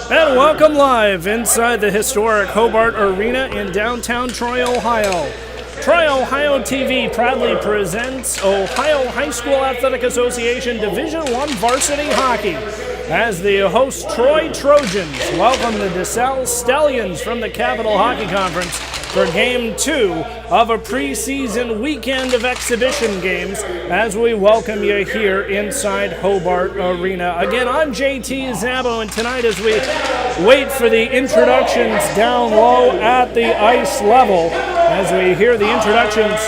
And welcome live inside the historic Hobart Arena in downtown Troy, Ohio. Troy, Ohio TV proudly presents Ohio High School Athletic Association Division I Varsity Hockey as the host Troy Trojans welcome the Desalle Stallions from the Capital Hockey Conference for Game 2 of a preseason weekend of exhibition games as we welcome you here inside Hobart Arena. Again, I'm JT Zabo, and tonight as we wait for the introductions down low at the ice level, as we hear the introductions.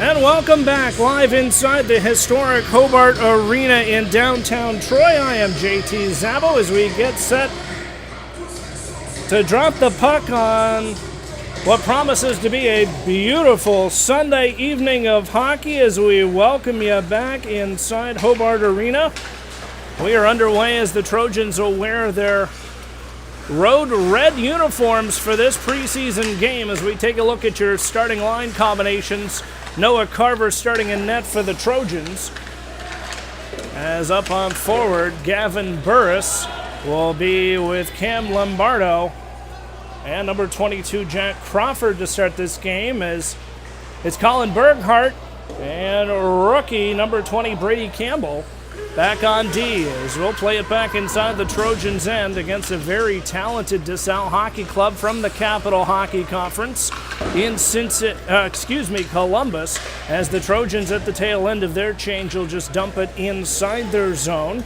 And welcome back live inside the historic Hobart Arena in downtown Troy. I am JT Zabo as we get set to drop the puck on what promises to be a beautiful Sunday evening of hockey as we welcome you back inside Hobart Arena. We are underway as the Trojans will wear their road red uniforms for this preseason game as we take a look at your starting line combinations. Noah Carver starting in net for the Trojans. As up on forward, Gavin Burris will be with Cam Lombardo. And number 22, Jack Crawford to start this game as it's Colin Berghardt and rookie number 20, Brady Campbell back on D as we'll play it back inside the Trojans' end against a very talented Desalle Hockey Club from the Capital Hockey Conference in Columbus, as the Trojans at the tail end of their change will just dump it inside their zone.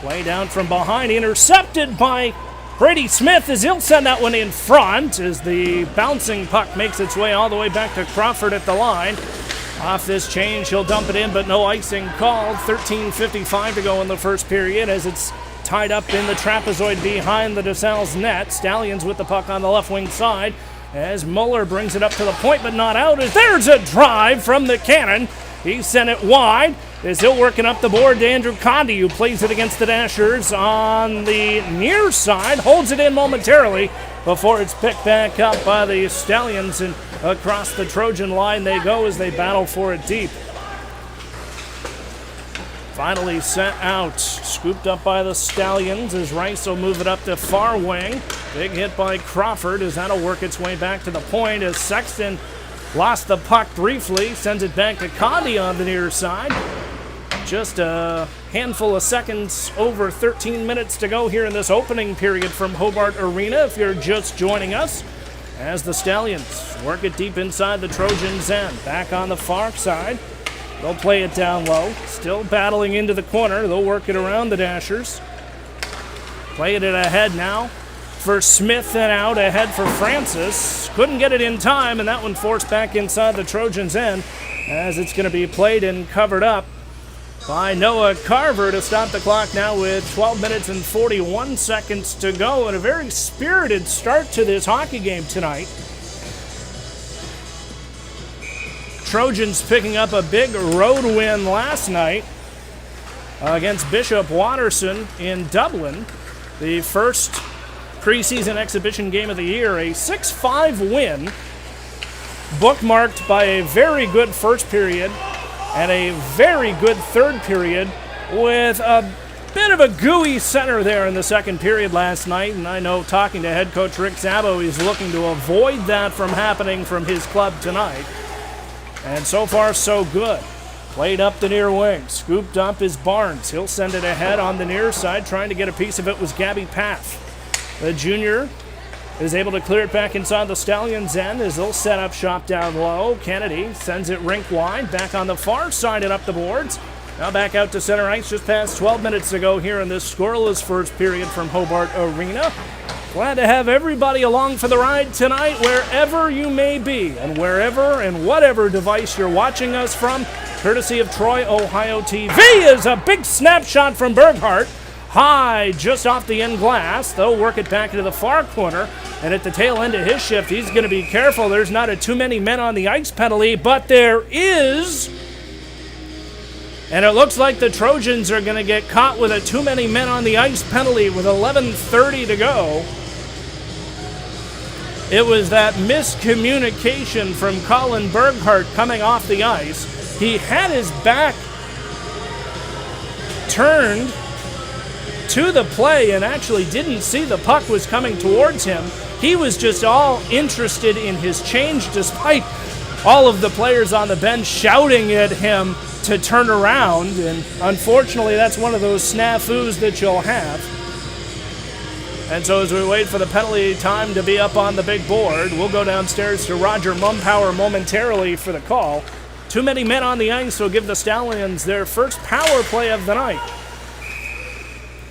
Play down from behind, intercepted by Brady Smith as he'll send that one in front as the bouncing puck makes its way all the way back to Crawford at the line. Off this change, he'll dump it in, but no icing called. 13:55 to go in the first period as it's tied up in the trapezoid behind the Desalle's net. Stallions with the puck on the left wing side as Muller brings it up to the point, but not out. As there's a drive from the cannon. He sent it wide as he'll working up the board to Andrew Condi, who plays it against the Dashers on the near side. Holds it in momentarily before it's picked back up by the Stallions, and across the Trojan line they go as they battle for it deep. Finally sent out, scooped up by the Stallions as Rice will move it up to far wing. Big hit by Crawford as that'll work its way back to the point as Sexton lost the puck briefly, sends it back to Condi on the near side. Just a handful of seconds, over 13 minutes to go here in this opening period from Hobart Arena, if you're just joining us, as the Stallions work it deep inside the Trojans' end. Back on the far side, they'll play it down low, still battling into the corner. They'll work it around the Dashers. Playing it ahead now for Smith and out ahead for Francis. Couldn't get it in time, and that one forced back inside the Trojans' end as it's going to be played and covered up by Noah Carver to stop the clock now with 12 minutes and 41 seconds to go, and a very spirited start to this hockey game tonight. Trojans picking up a big road win last night against Bishop Watterson in Dublin. The first preseason exhibition game of the year, a 6-5 win, bookmarked by a very good first period and a very good third period with a bit of a gooey center there in the second period last night. And I know, talking to head coach Rick Szabo, he's looking to avoid that from happening from his club tonight. And so far, so good. Played up the near wing. Scooped up is Barnes. He'll send it ahead on the near side. Trying to get a piece of it was Gabby Paff. The junior is able to clear it back inside the Stallions' end as they'll set up shop down low. Kennedy sends it rink wide, back on the far side and up the boards. Now back out to center ice, just past 12 minutes to go here in this scoreless first period from Hobart Arena. Glad to have everybody along for the ride tonight, wherever you may be, and wherever and whatever device you're watching us from, courtesy of Troy, Ohio TV, is a big snapshot from Berghardt. High, just off the end glass. They'll work it back into the far corner, and at the tail end of his shift, he's going to be careful. There's not a too many men on the ice penalty, but there is. And it looks like the Trojans are going to get caught with a too many men on the ice penalty with 11:30 to go. It was that miscommunication from Colin Berghardt coming off the ice. He had his back turned to the play and actually didn't see the puck was coming towards him. He was just all interested in his change, despite all of the players on the bench shouting at him to turn around, and unfortunately that's one of those snafus that you'll have. And so as we wait for the penalty time to be up on the big board, we'll go downstairs to Roger Mumpower momentarily for the call. Too many men on the ice will give the Stallions their first power play of the night,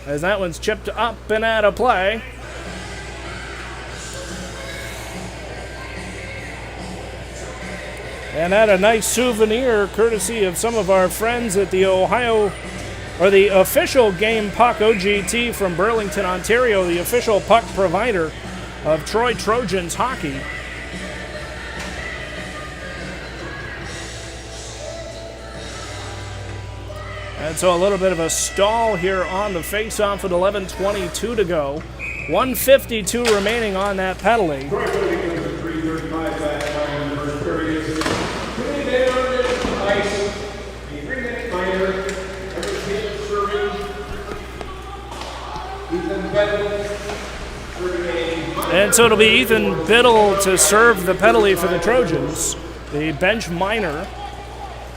as that one's chipped up and out of play. And that a nice souvenir courtesy of some of our friends at the the official Game Puck OGT from Burlington, Ontario, the official puck provider of Troy Trojans hockey. And so a little bit of a stall here on the face-off with 11:22 to go. 1:52 remaining on that penalty. And so it'll be Ethan Biddle to serve the penalty for the Trojans. The bench minor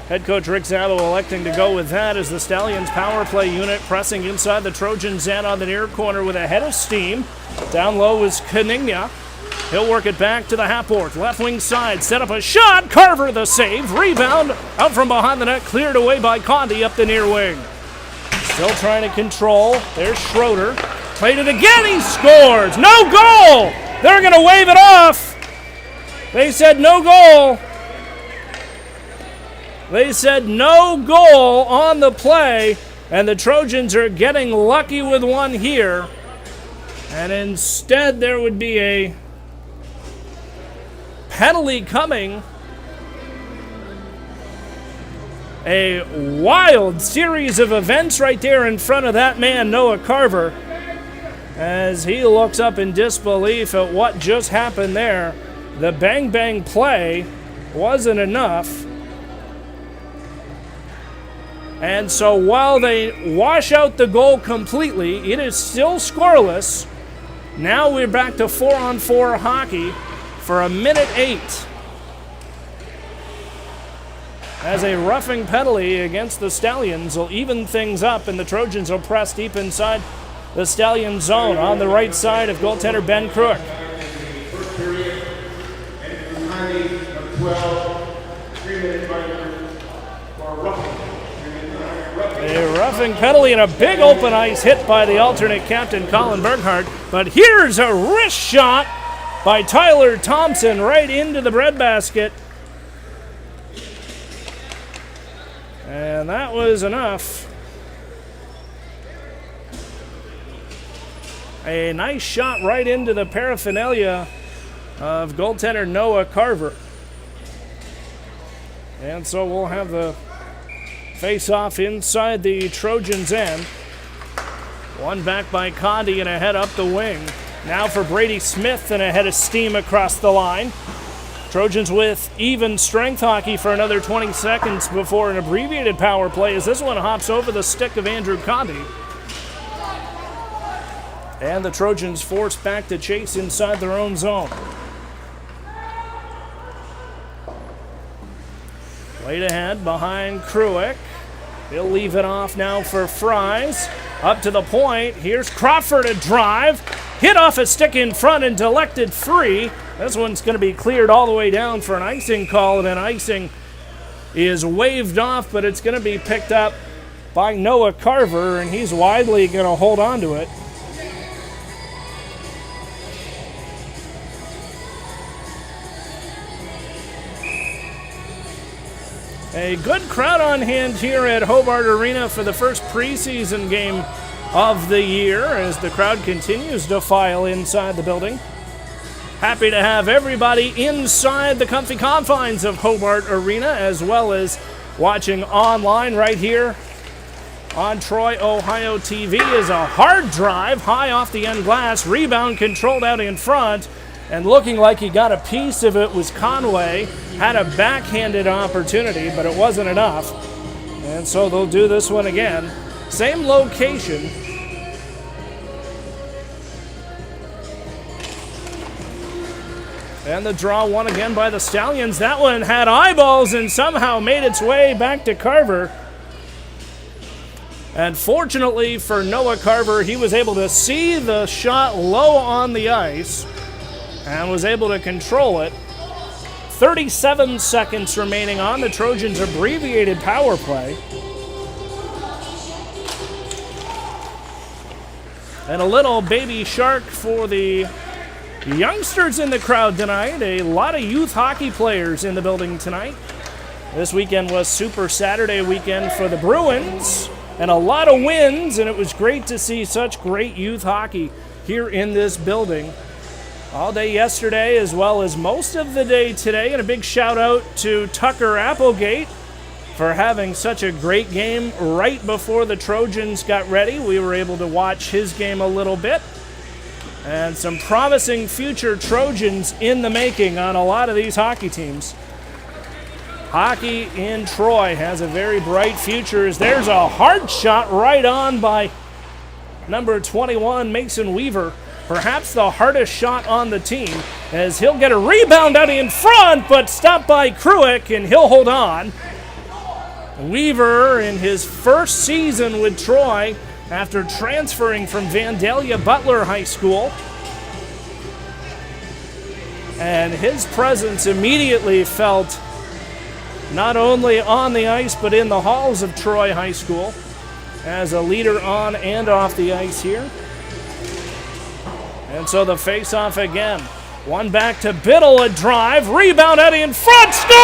Head coach Rick Zabo electing to go with that as the Stallions power play unit pressing inside the Trojans end on the near corner with a head of steam. Down low is Kanigna. He'll work it back to the half-court. Left wing side, set up a shot. Carver the save. Rebound out from behind the net, cleared away by Condi up the near wing. Still trying to control. There's Schroeder. Played it again. He scores. No goal. They're going to wave it off. They said no goal. They said no goal on the play, and the Trojans are getting lucky with one here. And instead, there would be a penalty coming. A wild series of events right there in front of that man, Noah Carver, as he looks up in disbelief at what just happened there. The bang-bang play wasn't enough. And so while they wash out the goal completely, it is still scoreless. Now we're back to 4-on-4 hockey for 1:08. As a roughing penalty against the Stallions will even things up, and the Trojans will press deep inside the Stallion zone on the right side of goaltender Ben Crook. First period, and the timing of 12, 3-minute minor for roughing. A roughing penalty and a big open ice hit by the alternate captain, Colin Berghardt. But here's a wrist shot by Tyler Thompson right into the breadbasket. And that was enough. A nice shot right into the paraphernalia of goaltender Noah Carver. And so we'll have the face-off inside the Trojans' end. One back by Condi and a head up the wing. Now for Brady Smith and a head of steam across the line. Trojans with even strength hockey for another 20 seconds before an abbreviated power play as this one hops over the stick of Andrew Condi. And the Trojans forced back to chase inside their own zone. Played ahead behind Kruick. He'll leave it off now for Fries. Up to the point. Here's Crawford a drive. Hit off a stick in front and deflected free. This one's going to be cleared all the way down for an icing call, and an icing is waved off, but it's going to be picked up by Noah Carver, and he's widely going to hold on to it. A good crowd on hand here at Hobart Arena for the first preseason game of the year as the crowd continues to file inside the building. Happy to have everybody inside the comfy confines of Hobart Arena, as well as watching online right here on Troy, Ohio TV. Is a hard drive high off the end glass, rebound controlled out in front, and looking like he got a piece of it was Conway. Had a backhanded opportunity, but it wasn't enough. And so they'll do this one again. Same location. And the draw won again by the Stallions. That one had eyeballs and somehow made its way back to Carver. And fortunately for Noah Carver, he was able to see the shot low on the ice and was able to control it. 37 seconds remaining on the Trojans' abbreviated power play. And a little baby shark for the youngsters in the crowd tonight. A lot of youth hockey players in the building tonight. This weekend was Super Saturday weekend for the Bruins, and a lot of wins, and it was great to see such great youth hockey here in this building all day yesterday as well as most of the day today. And a big shout out to Tucker Applegate for having such a great game right before the Trojans got ready. We were able to watch his game a little bit. And some promising future Trojans in the making on a lot of these hockey teams. Hockey in Troy has a very bright future as there's a hard shot right on by number 21, Mason Weaver. Perhaps the hardest shot on the team as he'll get a rebound out in front, but stopped by Kruick, and he'll hold on. Weaver in his first season with Troy after transferring from Vandalia Butler High School. And his presence immediately felt not only on the ice but in the halls of Troy High School as a leader on and off the ice here. And so the face-off again. One back to Biddle, a drive, rebound, Eddie in front, scores!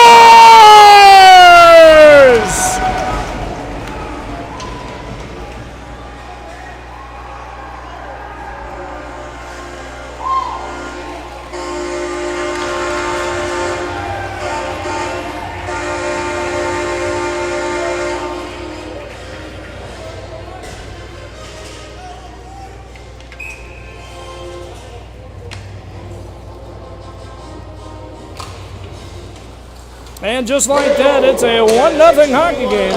And just like that, it's a 1-0 hockey game.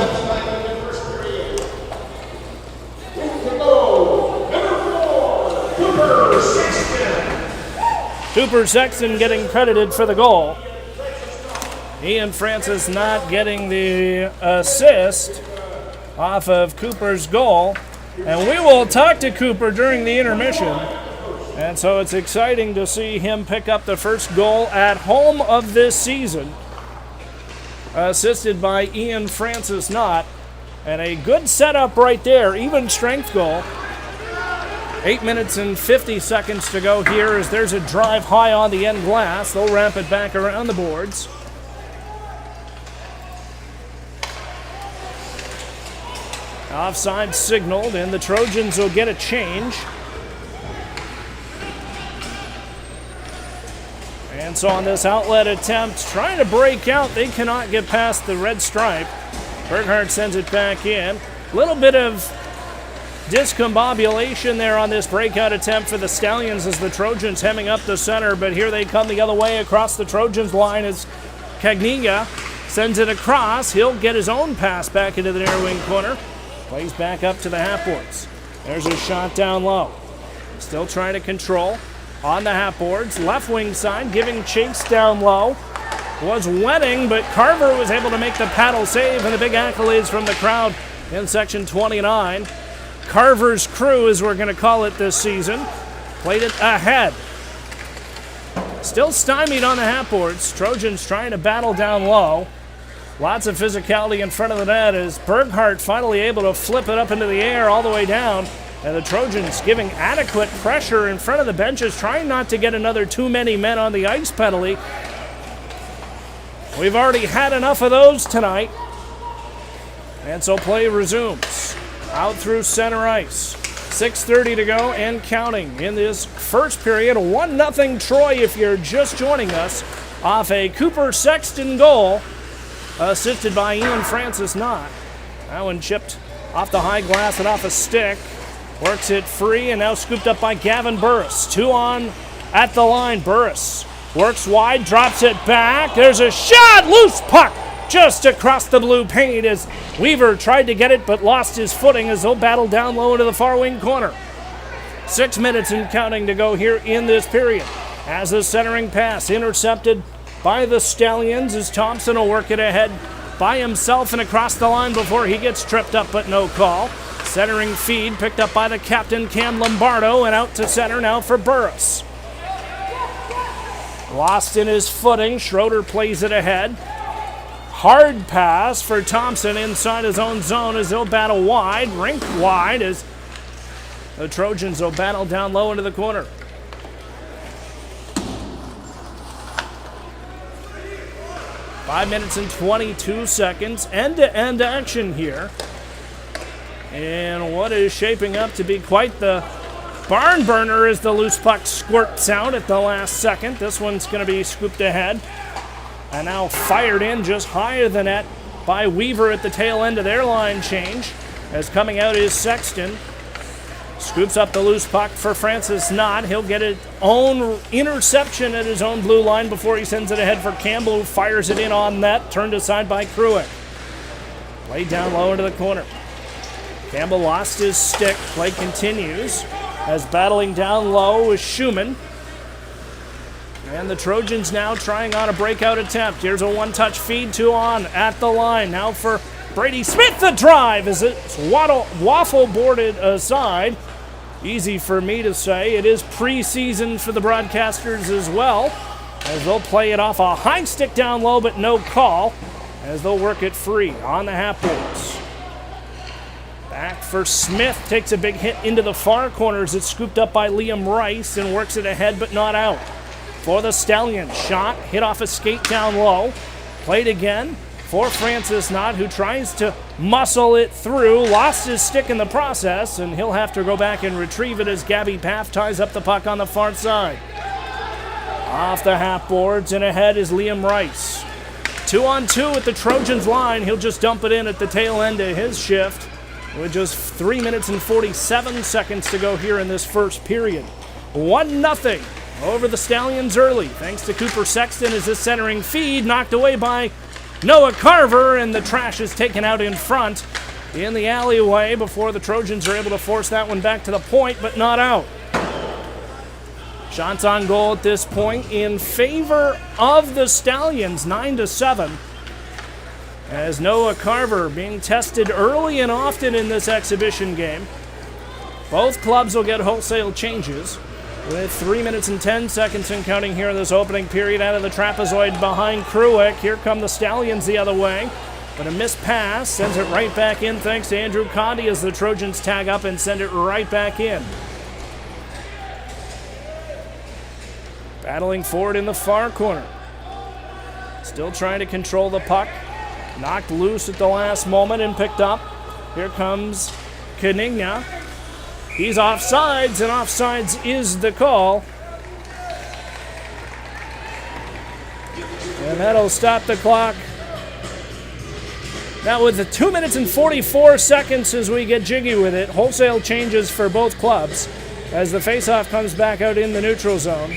Cooper Sexton getting credited for the goal. Ian Francis not getting the assist off of Cooper's goal. And we will talk to Cooper during the intermission. And so it's exciting to see him pick up the first goal at home of this season. Assisted by Ian Francis Knott. And a good setup right there, even strength goal. 8 minutes and 50 seconds to go here as there's a drive high on the end glass. They'll ramp it back around the boards. Offside signaled, and the Trojans will get a change. And so on this outlet attempt, trying to break out, they cannot get past the red stripe. Berghardt sends it back in. A little bit of discombobulation there on this breakout attempt for the Stallions as the Trojans hemming up the center, but here they come the other way across the Trojans line as Cagniga sends it across. He'll get his own pass back into the near wing corner. Plays back up to the half boards. There's a shot down low. Still trying to control on the half boards. Left wing side giving chase down low. Was Wenning, but Carver was able to make the paddle save, and the big accolades from the crowd in section 29. Carver's crew, as we're going to call it this season, played it ahead. Still stymied on the half boards. Trojans trying to battle down low. Lots of physicality in front of the net as Berghardt finally able to flip it up into the air all the way down. And the Trojans giving adequate pressure in front of the benches, trying not to get another too many men on the ice penalty. We've already had enough of those tonight. And so play resumes. Out through center ice. 6:30 to go and counting in this first period. 1-0 Troy if you're just joining us off a Cooper Sexton goal. Assisted by Ian Francis Knott. That one chipped off the high glass and off a stick. Works it free and now scooped up by Gavin Burris. 2 on at the line. Burris works wide, drops it back. There's a shot, loose puck just across the blue paint as Weaver tried to get it but lost his footing as they'll battle down low into the far wing corner. 6 minutes and counting to go here in this period. As the centering pass intercepted by the Stallions as Thompson will work it ahead by himself and across the line before he gets tripped up but no call. Centering feed picked up by the captain Cam Lombardo and out to center now for Burris. Lost in his footing, Schroeder plays it ahead. Hard pass for Thompson inside his own zone as he'll battle wide, rink wide as the Trojans will battle down low into the corner. Five minutes and 22 seconds, end-to-end action here. And what is shaping up to be quite the barn burner as the loose puck squirts out at the last second. This one's going to be scooped ahead. And now fired in just higher than net by Weaver at the tail end of their line change. As coming out is Sexton. Scoops up the loose puck for Francis Knott. He'll get his own interception at his own blue line before he sends it ahead for Campbell, who fires it in on net. Turned aside by Kruick. Played down low into the corner. Campbell lost his stick. Play continues as battling down low is Schumann. And the Trojans now trying on a breakout attempt. Here's a one-touch feed, 2 on at the line. Now for Brady Smith, the drive, as it's waffle boarded aside. Easy for me to say. It is preseason for the broadcasters as well, as they'll play it off a high stick down low, but no call, as they'll work it free on the half boards. Back for Smith, takes a big hit into the far corners. It's scooped up by Liam Rice and works it ahead, but not out. For the Stallions, shot, hit off a skate down low. Played again for Francis Knott, who tries to muscle it through. Lost his stick in the process, and he'll have to go back and retrieve it as Gabby Paff ties up the puck on the far side. Off the half boards, and ahead is Liam Rice. 2-on-2 at the Trojans line. He'll just dump it in at the tail end of his shift with just 3 minutes and 47 seconds to go here in this first period. 1-0 over the Stallions early, thanks to Cooper Sexton as this centering feed knocked away by Noah Carver, and the trash is taken out in front in the alleyway before the Trojans are able to force that one back to the point, but not out. Shots on goal at this point in favor of the Stallions, 9-7. As Noah Carver being tested early and often in this exhibition game. Both clubs will get wholesale changes with 3 minutes and 10 seconds and counting here in this opening period out of the trapezoid behind Kruick. Here come the Stallions the other way, but a missed pass sends it right back in thanks to Andrew Conde as the Trojans tag up and send it right back in. Battling forward in the far corner. Still trying to control the puck. Knocked loose at the last moment and picked up. Here comes Kanigna. He's offsides, and offsides is the call. And that'll stop the clock. Now with the 2 minutes and 44 seconds as we get jiggy with it, wholesale changes for both clubs as the faceoff comes back out in the neutral zone.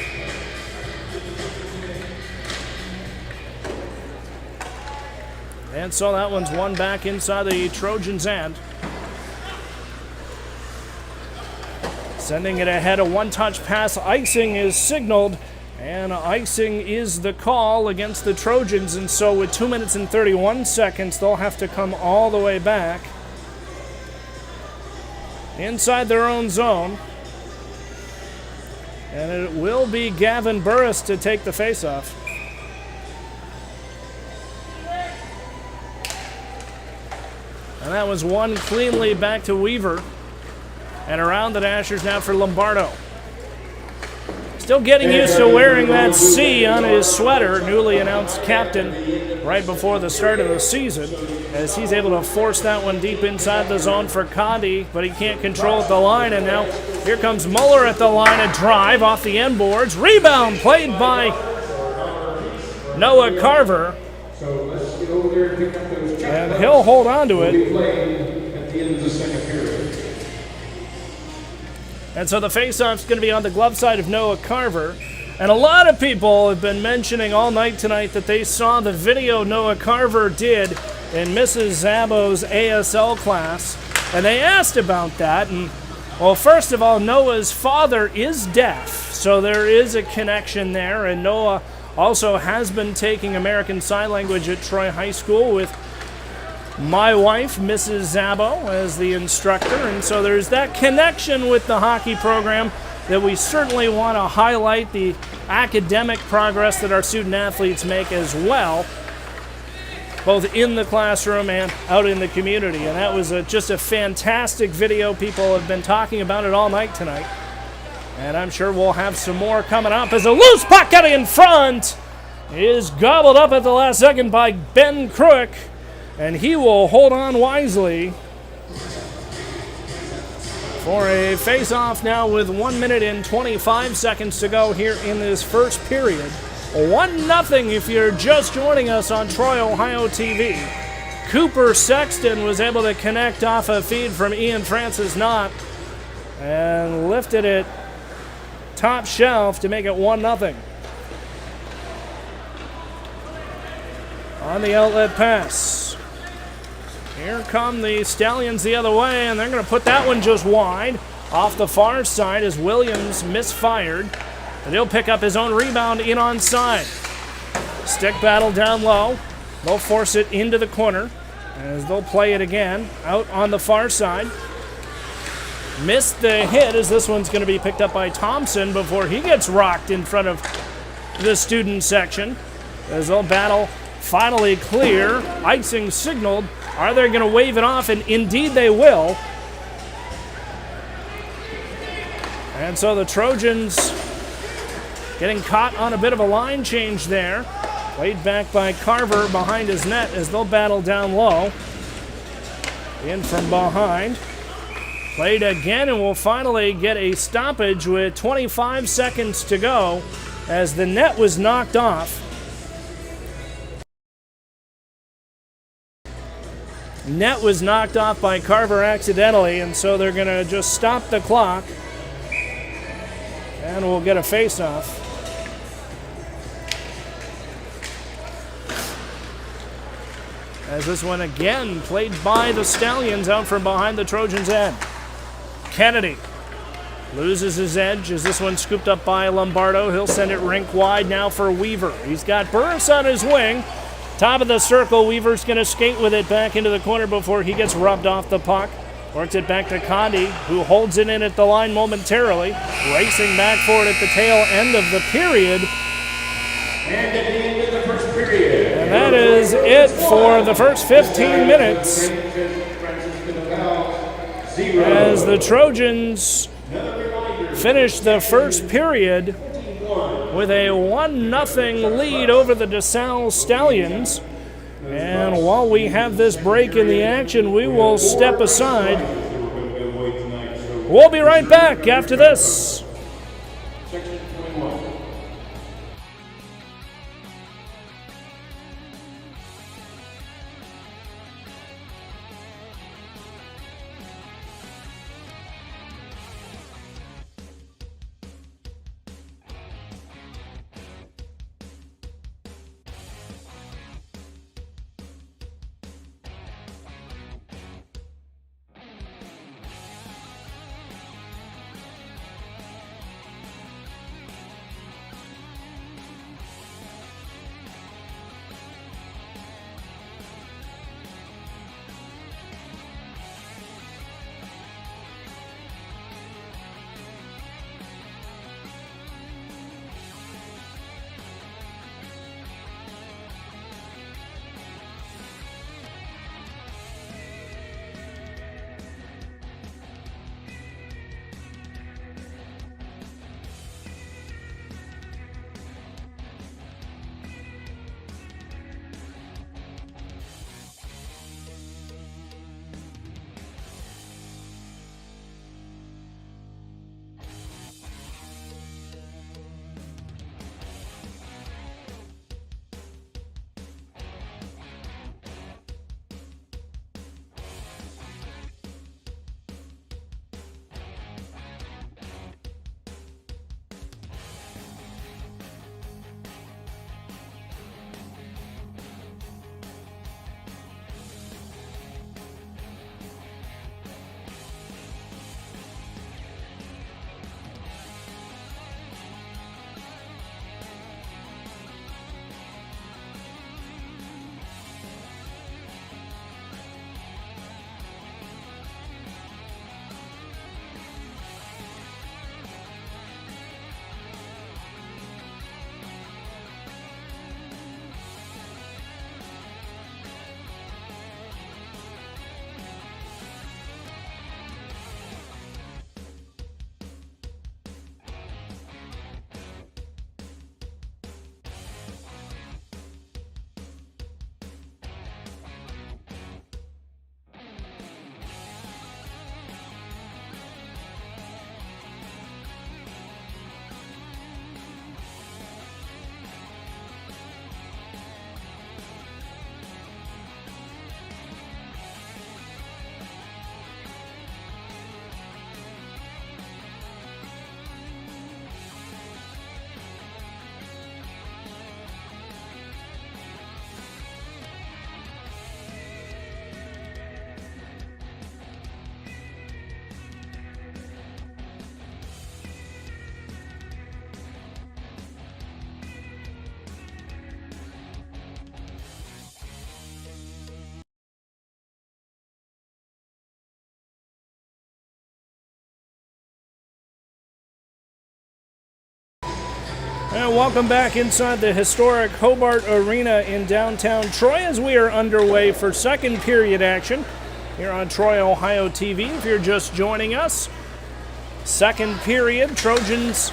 And so that one's won back inside the Trojans' end. Sending it ahead, a one-touch pass. Icing is signaled, and icing is the call against the Trojans. And so with 2 minutes and 31 seconds, they'll have to come all the way back inside their own zone. And it will be Gavin Burris to take the faceoff. And that was won cleanly back to Weaver. And around the Dashers now for Lombardo. Still getting used to wearing that C on his sweater, newly announced captain right before the start of the season, as he's able to force that one deep inside the zone for Conde, but he can't control at the line. And now here comes Muller at the line, a drive off the end boards. Rebound played by Noah Carver. And he'll hold on to it. And so the faceoff's going to be on the glove side of Noah Carver. And a lot of people have been mentioning all night tonight that they saw the video Noah Carver did in Mrs. Zabo's ASL class. And they asked about that. And, well, first of all, Noah's father is deaf. So there is a connection there. And Noah also has been taking American Sign Language at Troy High School with my wife, Mrs. Zabo, as the instructor. And so there's that connection with the hockey program that we certainly want to highlight, the academic progress that our student athletes make as well, both in the classroom and out in the community. And that was just a fantastic video. People have been talking about it all night tonight. And I'm sure we'll have some more coming up as a loose puck out in front is gobbled up at the last second by Ben Kruick. And he will hold on wisely for a face-off now with 1 minute and 25 seconds to go here in this first period. 1-0 if you're just joining us on Troy, Ohio TV. Cooper Sexton was able to connect off a feed from Ian Francis Knott and lifted it top shelf to make it 1-0. On the outlet pass. Here come the Stallions the other way, and they're going to put that one just wide off the far side as Williams misfired. And he'll pick up his own rebound in onside. Stick battle down low. They'll force it into the corner. as they'll play it again out on the far side. Missed the hit as this one's going to be picked up by Thompson before he gets rocked in front of the student section. As they'll battle, finally clear. Icing signaled. Are they going to wave it off? And indeed they will. And so the Trojans getting caught on a bit of a line change there. Played back by Carver behind his net as they'll battle down low. In from behind. Played again, and we'll finally get a stoppage with 25 seconds to go as the net was knocked off. Net was knocked off by Carver accidentally, and so they're going to just stop the clock. And we'll get a face-off. As this one again played by the Stallions out from behind the Trojans' end. Kennedy loses his edge as this one scooped up by Lombardo. He'll send it rink wide now for Weaver. He's got Burris on his wing. Top of the circle, Weaver's going to skate with it back into the corner before he gets rubbed off the puck. Works it back to Condi, who holds it in at the line momentarily. Racing back for it at the tail end of the period. And at the end of the first period. And that is it for the first 15 minutes. As the Trojans finish the first period with a 1-0 lead over the Desalle Stallions. And while we have this break in the action, we will step aside. We'll be right back after this. And welcome back inside the historic Hobart Arena in downtown Troy as we are underway for second period action here on Troy, Ohio TV. If you're just joining us, second period, Trojans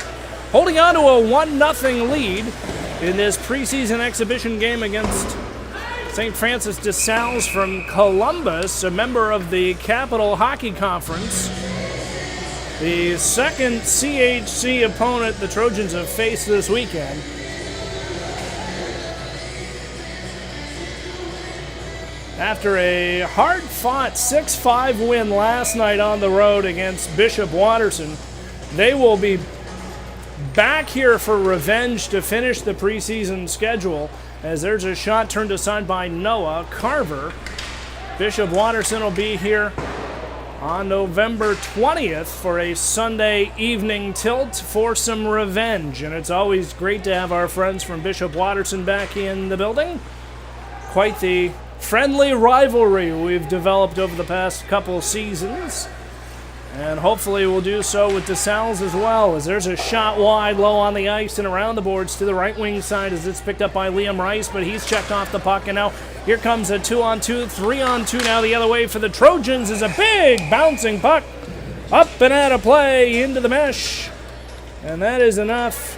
holding on to a 1-0 lead in this preseason exhibition game against St. Francis Desalle from Columbus, a member of the Capital Hockey Conference. The second CHC opponent the Trojans have faced this weekend. After a hard-fought 6-5 win last night on the road against Bishop Watterson, they will be back here for revenge to finish the preseason schedule, as there's a shot turned aside by Noah Carver. Bishop Watterson will be here on November 20th for a Sunday evening tilt for some revenge. And it's always great to have our friends from Bishop Watterson back in the building. Quite the friendly rivalry we've developed over the past couple seasons. And hopefully we'll do so with Desalle as well, as there's a shot wide low on the ice and around the boards to the right wing side as it's picked up by Liam Rice, but he's checked off the puck, and now here comes a 2-on-2, 3-on-2 now the other way for the Trojans is a big bouncing puck up and out of play into the mesh. And that is enough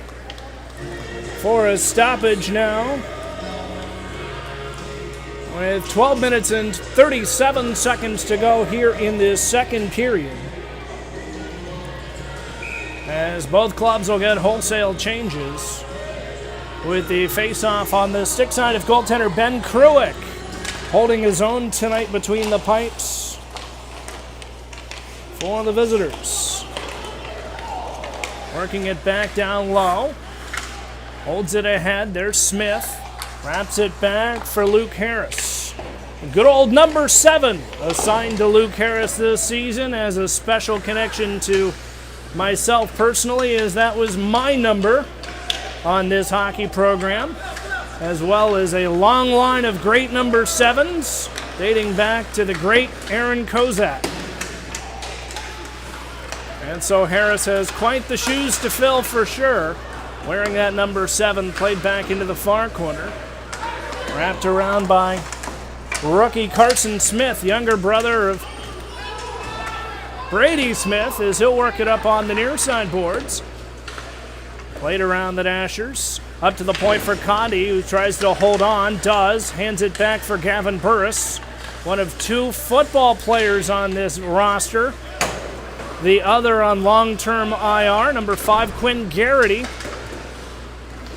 for a stoppage now. With 12 minutes and 37 seconds to go here in this second period, as both clubs will get wholesale changes, with the face-off on the stick side of goaltender Ben Kruick, holding his own tonight between the pipes for the visitors. Working it back down low, holds it ahead. There's Smith, wraps it back for Luke Harris. Good old number 7 assigned to Luke Harris this season, as a special connection to myself personally, as that was my number on this hockey program, as well as a long line of great number 7s dating back to the great Aaron Kozak. And so Harris has quite the shoes to fill for sure, wearing that number 7, played back into the far corner, wrapped around by rookie Carson Smith, younger brother of Brady Smith, as he'll work it up on the near side boards. Played around the Dashers. Up to the point for Condi, who tries to hold on. Does. Hands it back for Gavin Burris, one of 2 football players on this roster. The other on long-term IR, number 5, Quinn Garrity,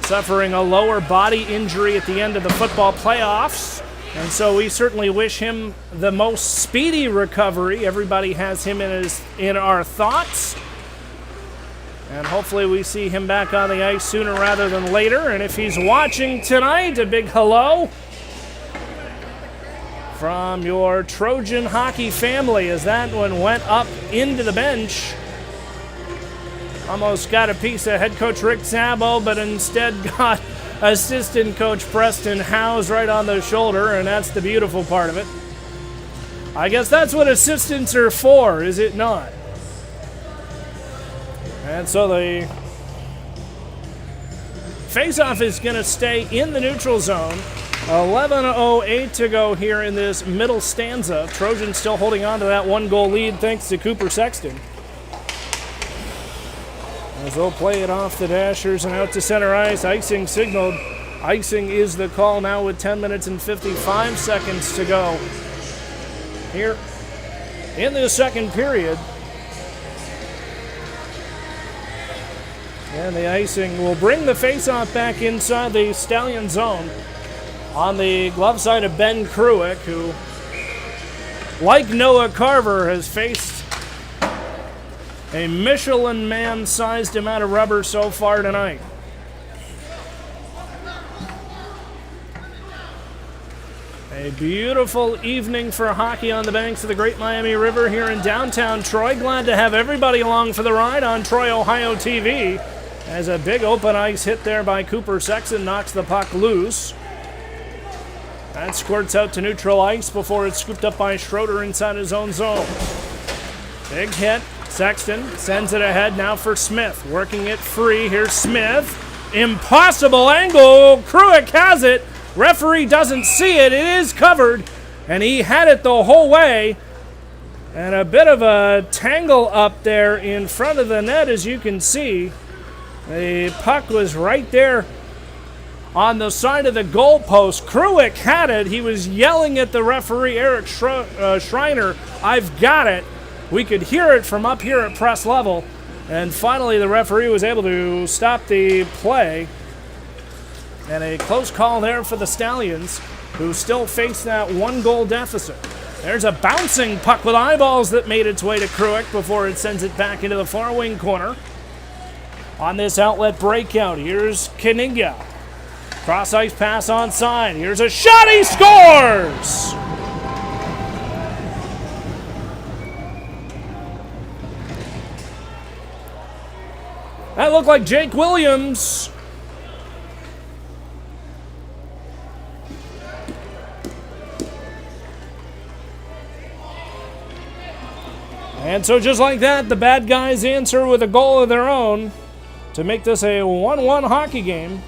suffering a lower body injury at the end of the football playoffs. And so we certainly wish him the most speedy recovery. Everybody has him in our thoughts. And hopefully we see him back on the ice sooner rather than later. And if he's watching tonight, a big hello from your Trojan hockey family, as that one went up into the bench. Almost got a piece of head coach Rick Szabo, but instead got assistant coach Preston Howes right on the shoulder, and that's the beautiful part of it. I guess that's what assistants are for, is it not? And so the faceoff is going to stay in the neutral zone. 11:08 to go here in this middle stanza. Trojans still holding on to that 1-goal lead thanks to Cooper Sexton, as they'll play it off the Dashers and out to center ice. Icing signaled. Icing is the call now with 10 minutes and 55 seconds to go here in the second period. And the icing will bring the faceoff back inside the Stallion zone on the glove side of Ben Kruick, who, like Noah Carver, has faced a Michelin man-sized amount of rubber so far tonight. A beautiful evening for hockey on the banks of the Great Miami River here in downtown Troy. Glad to have everybody along for the ride on Troy, Ohio TV, as a big open ice hit there by Cooper Sexton knocks the puck loose. That squirts out to neutral ice before it's scooped up by Schroeder inside his own zone. Big hit. Sexton sends it ahead now for Smith. Working it free. Here's Smith. impossible angle. Kruick has it. Referee doesn't see it. It is covered, and he had it the whole way. And a bit of a tangle up there in front of the net, as you can see. The puck was right there on the side of the goalpost. Kruick had it. He was yelling at the referee, Eric Schreiner, "I've got it." We could hear it from up here at press level. And finally, the referee was able to stop the play. And a close call there for the Stallions, who still face that 1-goal deficit. There's a bouncing puck with eyeballs that made its way to Kruick before it sends it back into the far wing corner. On this outlet breakout, here's Kaniga. Cross-ice pass onside. Here's a shot. He scores! That looked like Jake Williams. And so just like that, the bad guys answer with a goal of their own to make this a 1-1 hockey game.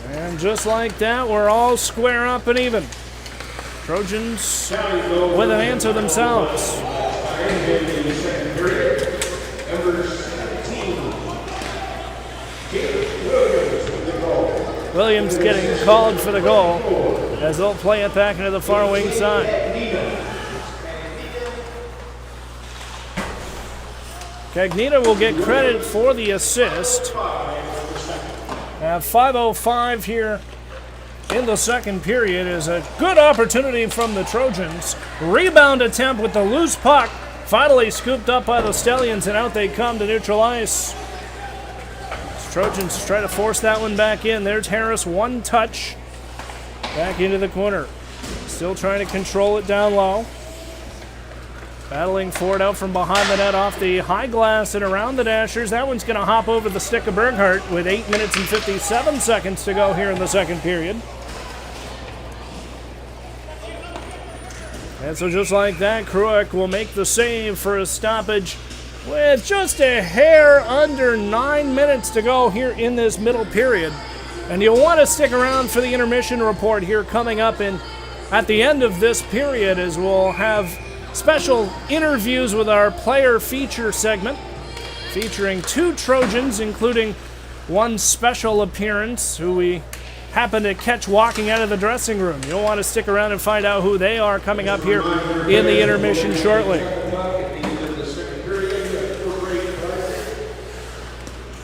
And just like that, we're all square up and even. Trojans with an answer themselves. Williams getting called for the goal as they'll play it back into the far wing side. Cagnita will get credit for the assist. 5:05 here in the second period is a good opportunity from the Trojans. Rebound attempt with the loose puck. Finally scooped up by the Stallions, and out they come to neutral ice. Trojans try to force that one back in. There's Harris, one touch. Back into the corner. Still trying to control it down low. Battling for it out from behind the net off the high glass and around the Dashers. That one's going to hop over the stick of Berghardt with 8 minutes and 57 seconds to go here in the second period. And so just like that, Kruick will make the save for a stoppage with just a hair under 9 minutes to go here in this middle period. And you'll want to stick around for the intermission report here coming up at the end of this period, as we'll have special interviews with our player feature segment featuring 2 Trojans, including one special appearance who we happen to catch walking out of the dressing room. You'll want to stick around and find out who they are coming up here in the intermission shortly.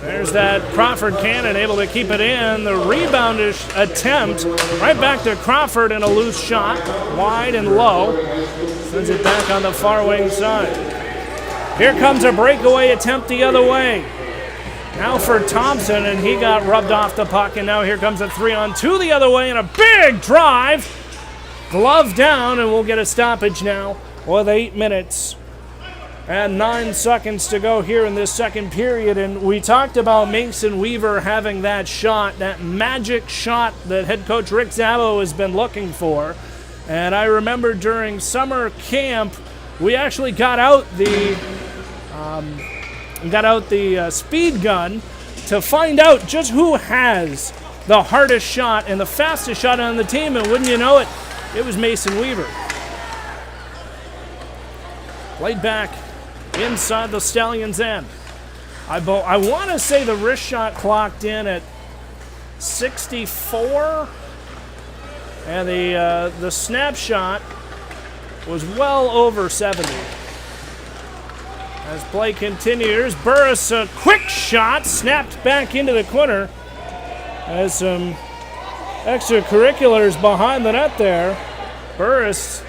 There's that Crawford cannon able to keep it in. The reboundish attempt right back to Crawford, and a loose shot, wide and low. Sends it back on the far wing side. Here comes a breakaway attempt the other way. Now for Thompson, and he got rubbed off the puck, and now here comes a 3-on-2 the other way, and a big drive. Glove down, and we'll get a stoppage now with 8 minutes and 9 seconds to go here in this second period. And we talked about Mason Weaver having that shot, that magic shot that head coach Rick Zabo has been looking for. And I remember during summer camp, we actually got out the speed gun to find out just who has the hardest shot and the fastest shot on the team. And wouldn't you know it, it was Mason Weaver. Played back inside the Stallions' end. I want to say the wrist shot clocked in at 64, and the snapshot was well over 70. As play continues, Burris, a quick shot, snapped back into the corner. As some extracurriculars behind the net there. Burris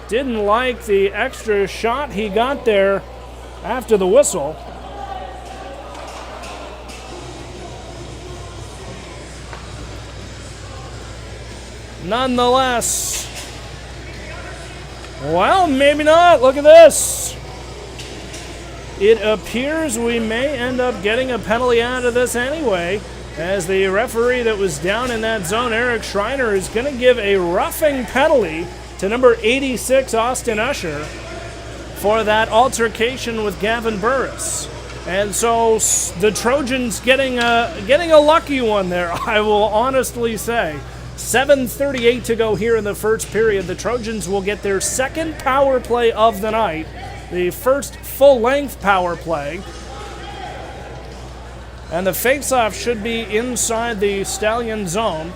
didn't like the extra shot he got there after the whistle. Nonetheless, well, maybe not. Look at this. It appears we may end up getting a penalty out of this anyway, as the referee that was down in that zone, Eric Schreiner, is going to give a roughing penalty to number 86, Austin Usher, for that altercation with Gavin Burris. And so the Trojans getting a lucky one there, I will honestly say. 7:38 to go here in the first period. The Trojans will get their second power play of the night, the first full-length power play. And the face-off should be inside the Stallion zone.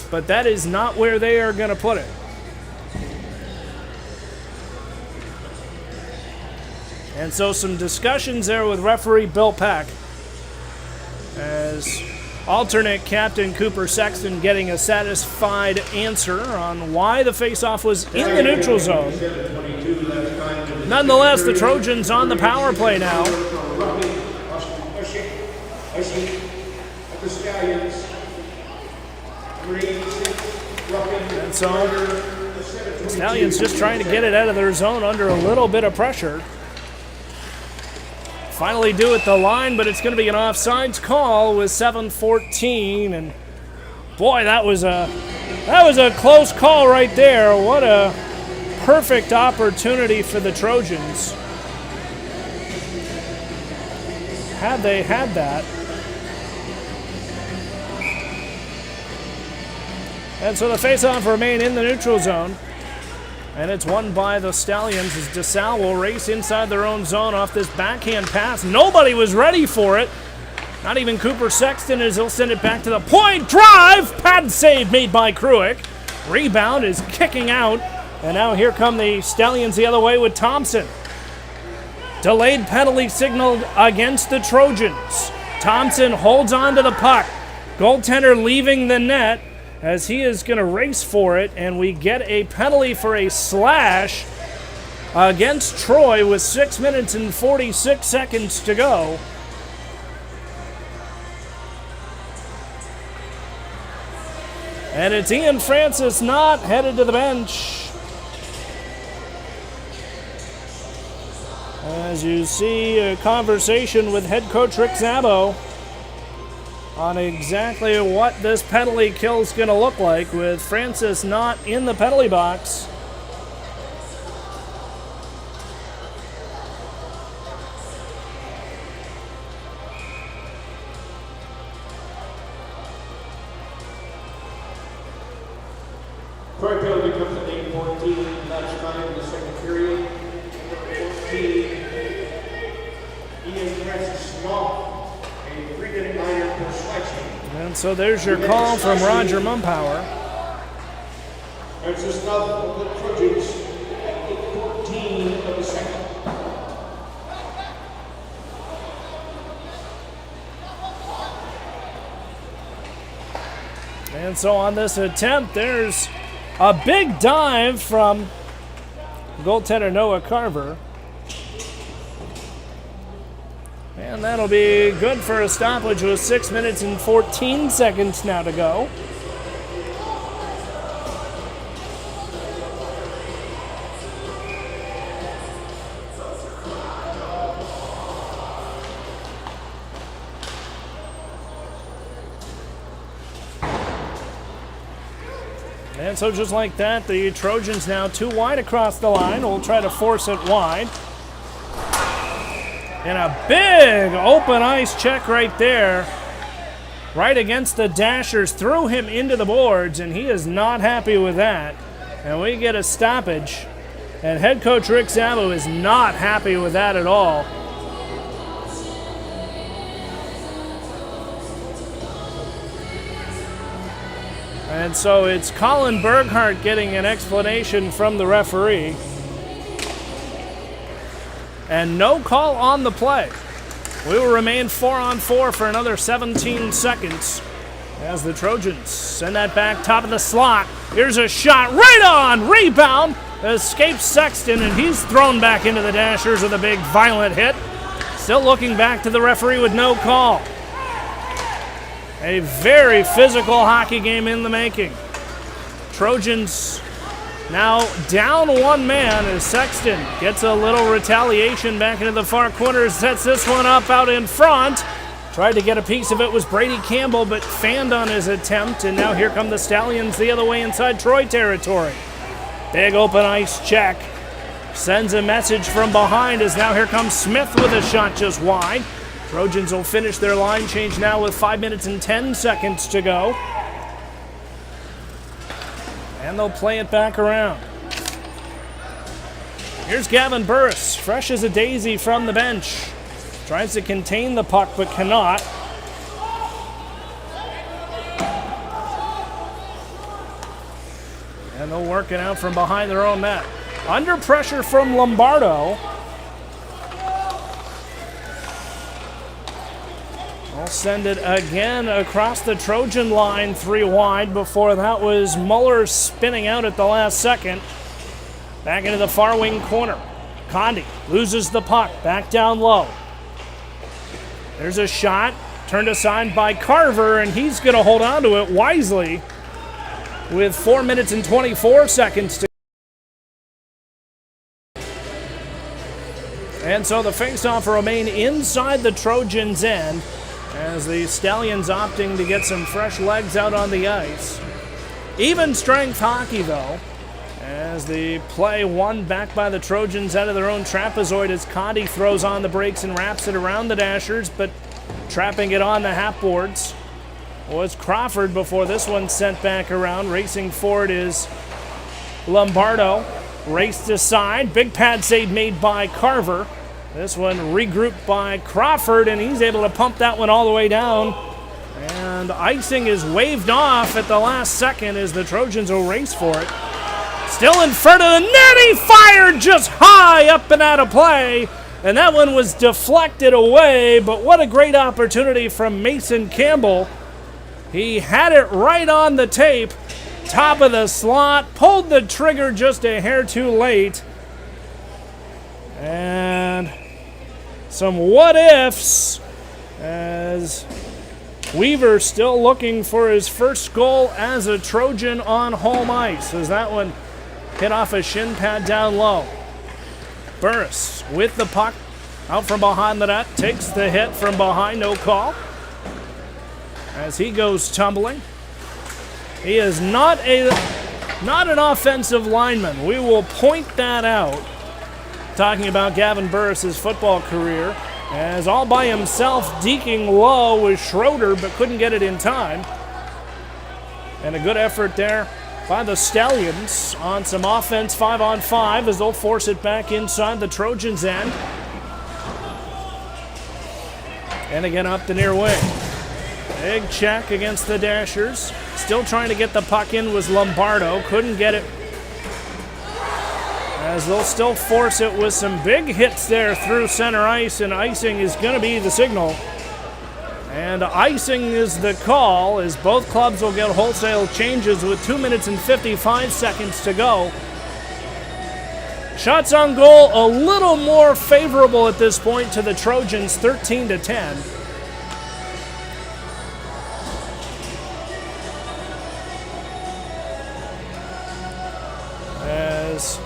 But that is not where they are going to put it. And so some discussions there with referee Bill Peck, as alternate captain Cooper Sexton getting a satisfied answer on why the face-off was in the neutral zone. Nonetheless, the Trojans on the power play now. And so Stallions just trying to get it out of their zone under a little bit of pressure. Finally do at the line, but it's going to be an offsides call with 7:14, and boy, that was a close call right there. What a perfect opportunity for the Trojans. Had they had that. And so the face-off remain in the neutral zone. And it's won by the Stallions as Desalle will race inside their own zone off this backhand pass. Nobody was ready for it. Not even Cooper Sexton, as he'll send it back to the point. Drive! Pad save made by Kruick. Rebound is kicking out. And now here come the Stallions the other way with Thompson. Delayed penalty signaled against the Trojans. Thompson holds on to the puck. Goaltender leaving the net, as he is going to race for it, and we get a penalty for a slash against Troy with 6 minutes and 46 seconds to go. And it's Ian Francis not headed to the bench. As you see a conversation with head coach Rick Szabo on exactly what this penalty kill is going to look like, with Francis not in the penalty box. Troy penalty comes at 8:14, that's time in the second period. 14, Ian Francis Small. And so there's your call from Roger Mumpower. There's a snub of the Trojans at 8:14 of the second. And so on this attempt, there's a big dive from goaltender Noah Carver. And that'll be good for a stoppage with 6 minutes and 14 seconds now to go. And so just like that, the Trojans now too wide across the line. We'll try to force it wide. And a big open ice check right there, right against the Dashers, threw him into the boards, and he is not happy with that. And we get a stoppage, and head coach Rick Szabo is not happy with that at all. And so it's Colin Berghardt getting an explanation from the referee. And no call on the play. We will remain 4-on-4 for another 17 seconds as the Trojans send that back top of the slot. Here's a shot right on, rebound, escapes Sexton, and he's thrown back into the Dashers with a big violent hit. Still looking back to the referee with no call. A very physical hockey game in the making. Trojans now down one man as Sexton gets a little retaliation back into the far corner, sets this one up out in front. Tried to get a piece of it was Brady Campbell, but fanned on his attempt, and now here come the Stallions the other way inside Troy territory. Big open ice check. Sends a message from behind as now here comes Smith with a shot just wide. Trojans will finish their line change now with 5 minutes and 10 seconds to go. And they'll play it back around. Here's Gavin Burris, fresh as a daisy from the bench. Tries to contain the puck but cannot. And they'll work it out from behind their own net. Under pressure from Lombardo. They'll send it again across the Trojan line, 3 wide. Before that was Muller spinning out at the last second. Back into the far wing corner. Condi loses the puck, back down low. There's a shot, turned aside by Carver, and he's going to hold on to it wisely with 4 minutes and 24 seconds to go. And so the faceoff will remain inside the Trojans' end as the Stallions opting to get some fresh legs out on the ice. Even strength hockey, though, as the play won back by the Trojans out of their own trapezoid as Condi throws on the brakes and wraps it around the Dashers, but trapping it on the half boards was Crawford before this one sent back around. Racing forward is Lombardo. Raced aside. Big pad save made by Carver. This one regrouped by Crawford, and he's able to pump that one all the way down. And icing is waved off at the last second as the Trojans will race for it. Still in front of the net, he fired just high up and out of play. And that one was deflected away, but what a great opportunity from Mason Campbell. He had it right on the tape, top of the slot, pulled the trigger just a hair too late. And some what-ifs as Weaver still looking for his first goal as a Trojan on home ice as that one hit off a shin pad down low. Burris with the puck out from behind the net, takes the hit from behind, no call. As he goes tumbling. He is not an offensive lineman. We will point that out. Talking about Gavin Burris' football career, as all by himself deking low was Schroeder, but couldn't get it in time. And a good effort there by the Stallions on some offense 5-on-5 as they'll force it back inside the Trojans' end. And again up the near wing. Big check against the Dashers. Still trying to get the puck in was Lombardo. Couldn't get it. As they'll still force it with some big hits there through center ice, and icing is going to be the signal. And icing is the call as both clubs will get wholesale changes with 2 minutes and 55 seconds to go. Shots on goal a little more favorable at this point to the Trojans, 13-10. As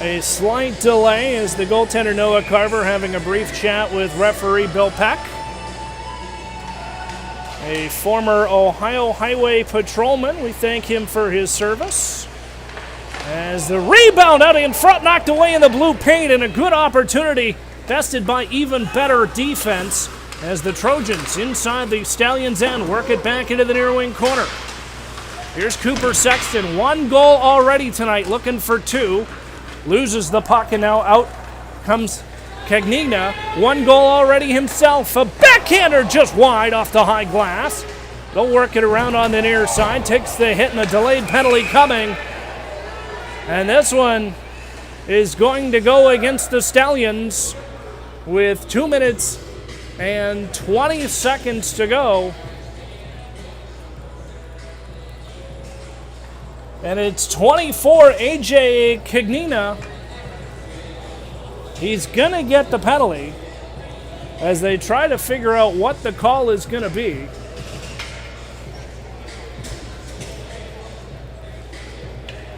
a slight delay as the goaltender Noah Carver having a brief chat with referee Bill Peck. A former Ohio Highway patrolman, we thank him for his service. As the rebound out in front, knocked away in the blue paint, and a good opportunity bested by even better defense as the Trojans inside the Stallions' end work it back into the near wing corner. Here's Cooper Sexton, 1 goal already tonight, looking for 2. Loses the puck, and now out comes Cagnina. 1 goal already himself. A backhander just wide off the high glass. They'll work it around on the near side. Takes the hit and a delayed penalty coming. And this one is going to go against the Stallions with 2 minutes and 20 seconds to go. And it's 24, AJ Cagnina. He's going to get the penalty as they try to figure out what the call is going to be.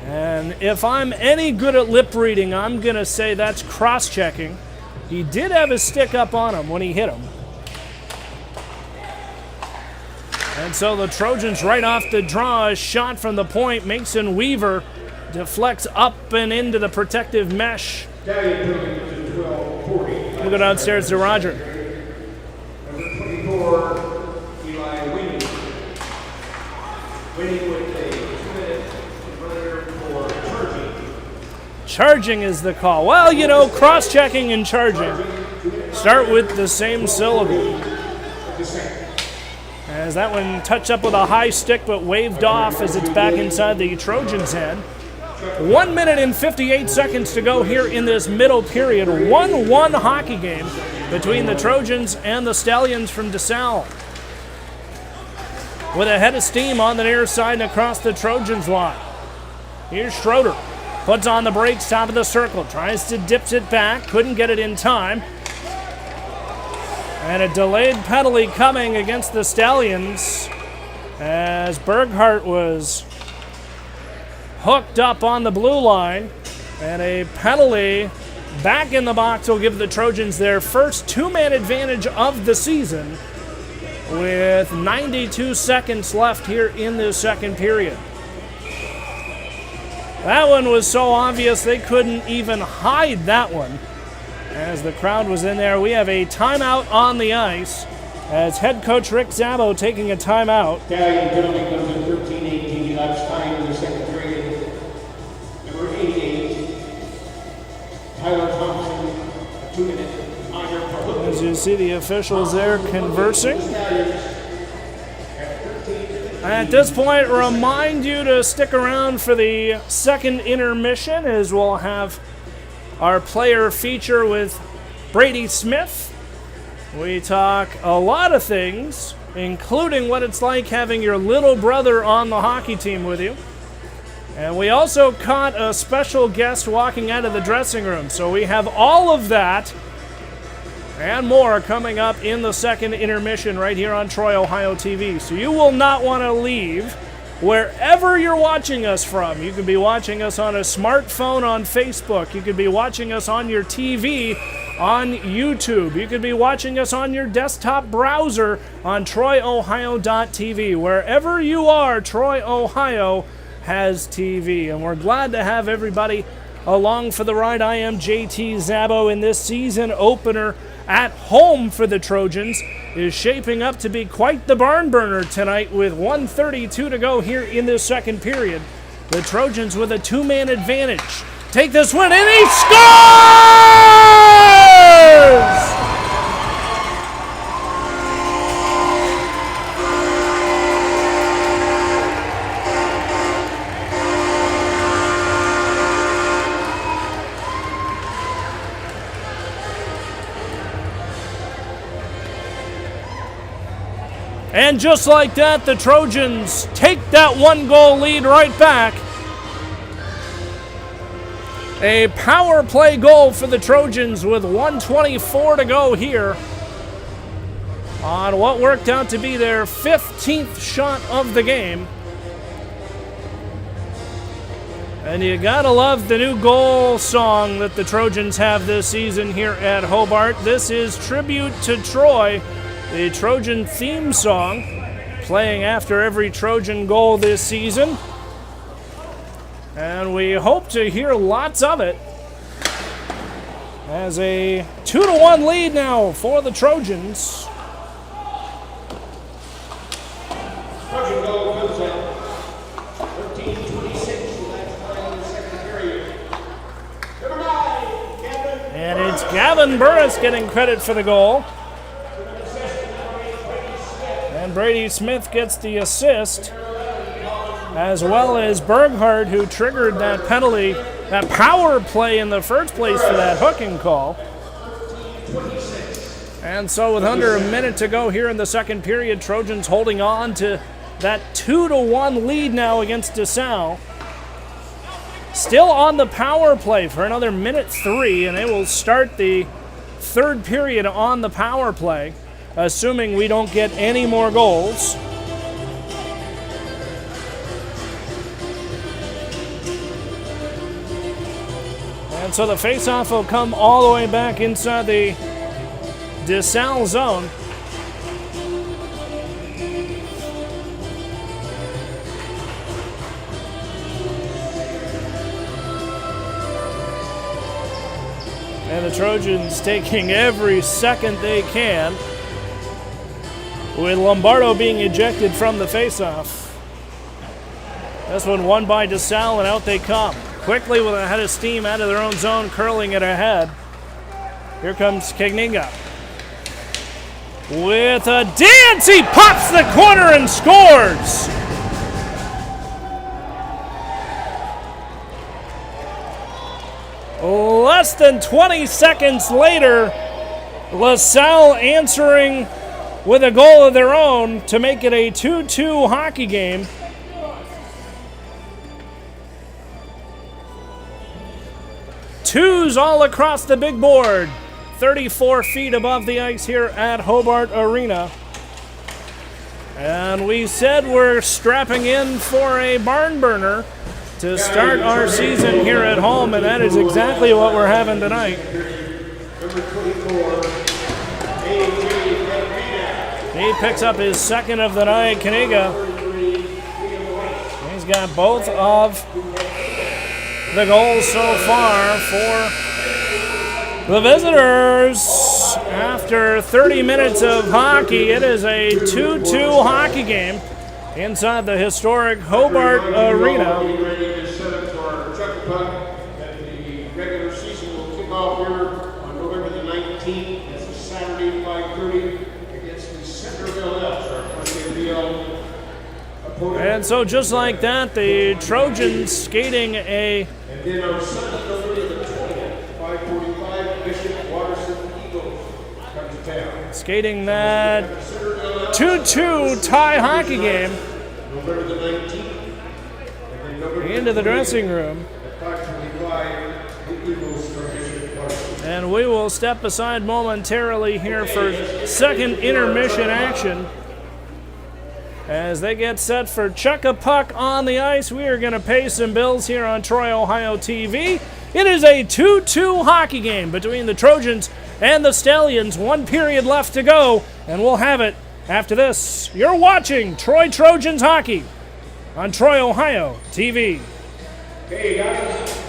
And if I'm any good at lip reading, I'm going to say that's cross-checking. He did have his stick up on him when he hit him. And so the Trojans right off the draw, a shot from the point. Mason Weaver deflects up and into the protective mesh. We'll go downstairs to Roger. Number 24, Eli Winning. Winning with a 2-minute runner for charging. Charging is the call. Well, you know, cross-checking and charging start with the same syllable. As that one touched up with a high stick but waved off as it's back inside the Trojans' head. 1 minute and 58 seconds to go here in this middle period. 1-1 hockey game between the Trojans and the Stallions from Desalle. With a head of steam on the near side and across the Trojans line. Here's Schroeder. Puts on the brakes, top of the circle. Tries to dips it back. Couldn't get it in time. And a delayed penalty coming against the Stallions as Berghart was hooked up on the blue line. And a penalty back in the box will give the Trojans their first two-man advantage of the season with 92 seconds left here in the second period. That one was so obvious they couldn't even hide that one as the crowd was in there. We have a timeout on the ice as head coach Rick Szabo taking a timeout. Stallion penalty comes in 13-18 elapsed time in the second period. Number 88, Tyler Thompson, a 2-minute minor for hooking. As you see the officials there conversing. At this point, remind you to stick around for the second intermission as we'll have our player feature with Brady Smith. We talk a lot of things, including what it's like having your little brother on the hockey team with you. And we also caught a special guest walking out of the dressing room. So we have all of that and more coming up in the second intermission right here on Troy, Ohio TV. So you will not want to leave wherever you're watching us from. You could be watching us on a smartphone on Facebook. You could be watching us on your TV on YouTube. You could be watching us on your desktop browser on TroyOhio.tv. Wherever you are, Troy, Ohio has TV. And we're glad to have everybody along for the ride. I am JT Szabo, in this season opener at home for the Trojans is shaping up to be quite the barn burner tonight with 1:32 to go here in this second period. The Trojans with a two-man advantage take this win, and he scores! And just like that, the Trojans take that one-goal lead right back. A power play goal for the Trojans with 1:24 to go here on what worked out to be their 15th shot of the game. And you gotta love the new goal song that the Trojans have this season here at Hobart. This is Tribute to Troy, the Trojan theme song, playing after every Trojan goal this season. And we hope to hear lots of it as a 2-1 lead now for the Trojans. Trojan goal comes at 13:26 last time in the second period. Number 9, Gavin. And it's Gavin Burris getting credit for the goal. And Brady Smith gets the assist, as well as Berghart, who triggered that penalty, that power play in the first place for that hooking call. And so with under a minute to go here in the second period, Trojans holding on to that 2-1 lead now against Desalle. Still on the power play for another minute 3, and they will start the third period on the power play, assuming we don't get any more goals. And And so the faceoff will come all the way back inside the Desalle zone. And the Trojans taking every second they can, with Lombardo being ejected from the faceoff. This one won by Desalle, and out they come. Quickly with a head of steam out of their own zone, curling it ahead. Here comes Kigninga. With a dance, he pops the corner and scores! Less than 20 seconds later, LaSalle answering with a goal of their own to make it a 2-2 hockey game. Twos all across the big board, 34 feet above the ice here at Hobart Arena. And we said we're strapping in for a barn burner to start our season here at home, and that is exactly what we're having tonight. He picks up his second of the night. Kaniga, he's got both of the goals so far for the visitors. After 30 minutes of hockey, it is a 2-2 hockey game inside the historic Hobart Arena. Ready to set up for our chuck puck that the regular season will kick off here on November the 19th. It's a Saturday, 5:30 against the Centerville Elks, our first opponent. And so just like that, the Trojans skating a And then on Sunday, November the 20th, 5:45, Bishop Watterson Eagles come to town. skating that 2-2 tie hockey game November the 19th. And then November into the dressing room. at 5:25, the Eagles from Bishop Watterson. And we will step aside momentarily here for second intermission action. As they get set for chuck a puck on the ice, we are going to pay some bills here on Troy, Ohio TV. It is a 2-2 hockey game between the Trojans and the Stallions. 1 period left to go, and we'll have it after this. You're watching Troy Trojans hockey on Troy, Ohio TV. Hey guys.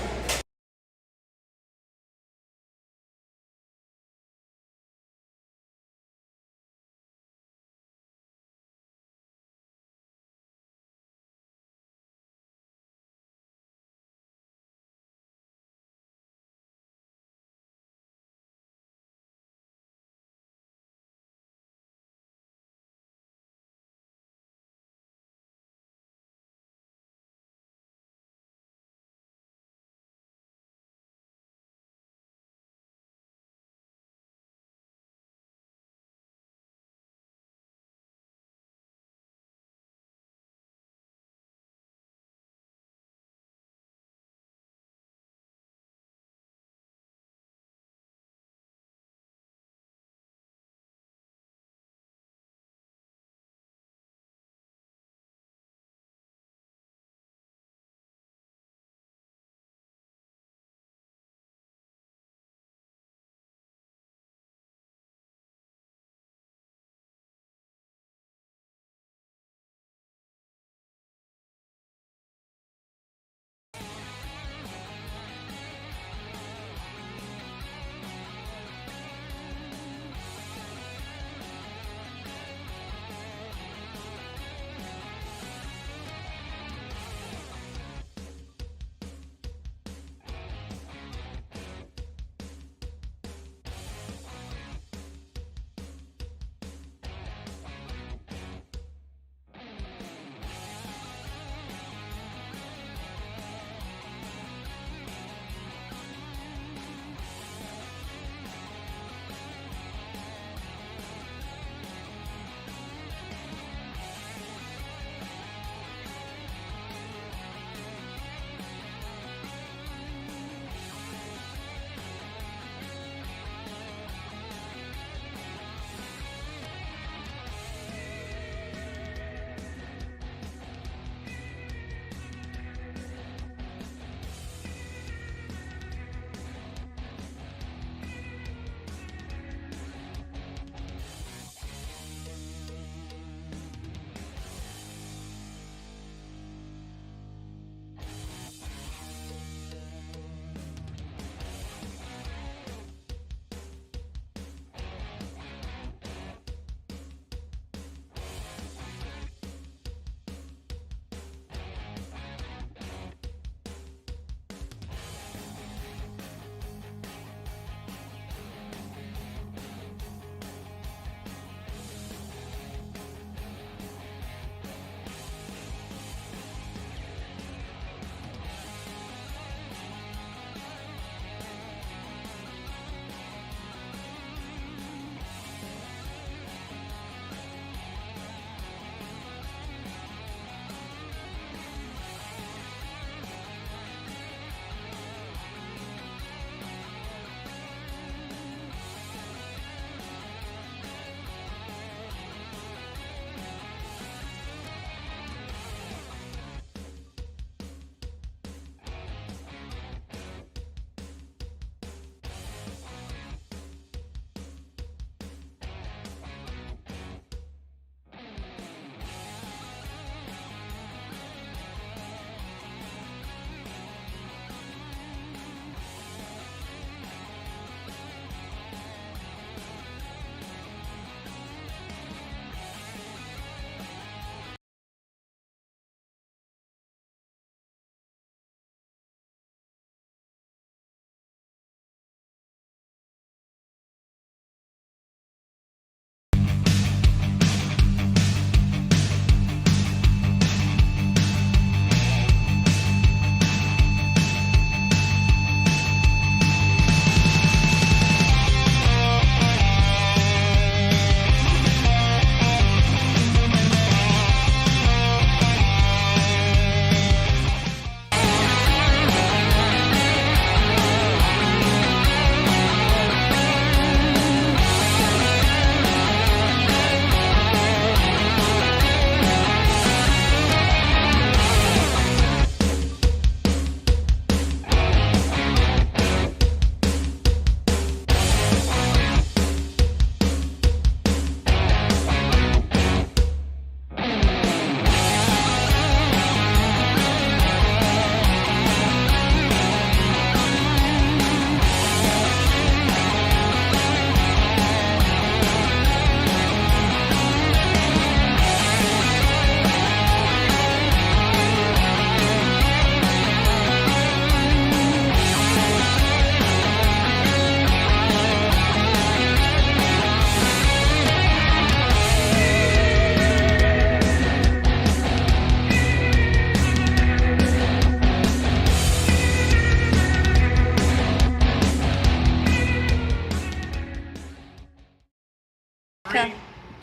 3,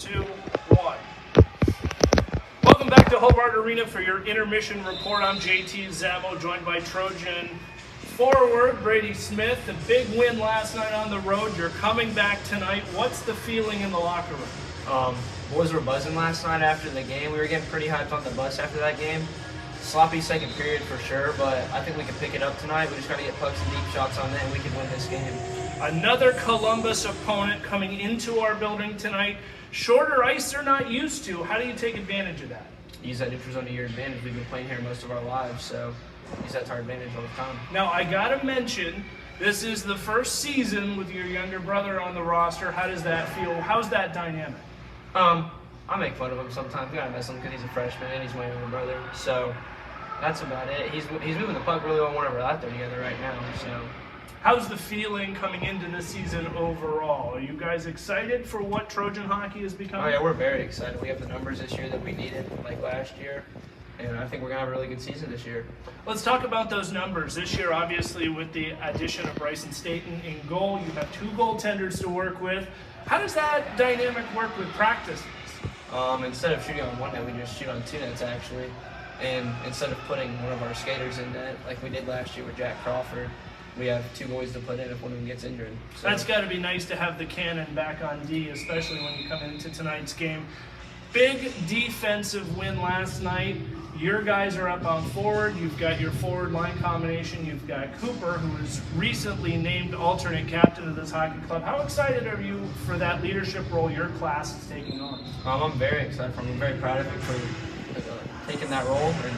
2, 1. Welcome back to Hobart Arena for your intermission report. I'm JT Zabo, joined by Trojan forward Brady Smith. A big win last night on the road. You're coming back tonight. What's the feeling in the locker room? Boys were buzzing last night after the game. We were getting pretty hyped on the bus after that game. Sloppy second period for sure, but I think we can pick it up tonight. We just got to get pucks and deep shots on net, and we can win this game. Another Columbus opponent coming into our building tonight. Shorter ice they're not used to. How do you take advantage of that? Use that neutral zone to your advantage. We've been playing here most of our lives, so use that to our advantage all the time. Now, I got to mention, this is the first season with your younger brother on the roster. How does that feel? How's that dynamic? I make fun of him sometimes. I gotta mess with him because he's a freshman and he's my younger brother. So that's about it. He's moving the puck really well whenever we're out there together right now. So how's the feeling coming into this season overall? Are you guys excited for what Trojan hockey has become? Oh yeah, we're very excited. We have the numbers this year that we needed, like last year. And I think we're going to have a really good season this year. Let's talk about those numbers. This year, obviously, with the addition of Bryson Staten in goal, you have 2 goaltenders to work with. How does that dynamic work with practices? Instead of shooting on one net, we just shoot on 2 nets, actually. And instead of putting one of our skaters in net, like we did last year with Jack Crawford, we have 2 boys to put in if one of them gets injured. So that's got to be nice to have the cannon back on D, especially when you come into tonight's game. Big defensive win last night. Your guys are up on forward. You've got your forward line combination. You've got Cooper, who was recently named alternate captain of this hockey club. How excited are you for that leadership role your class is taking on? I'm very excited for him. I'm very proud of him for taking that role, and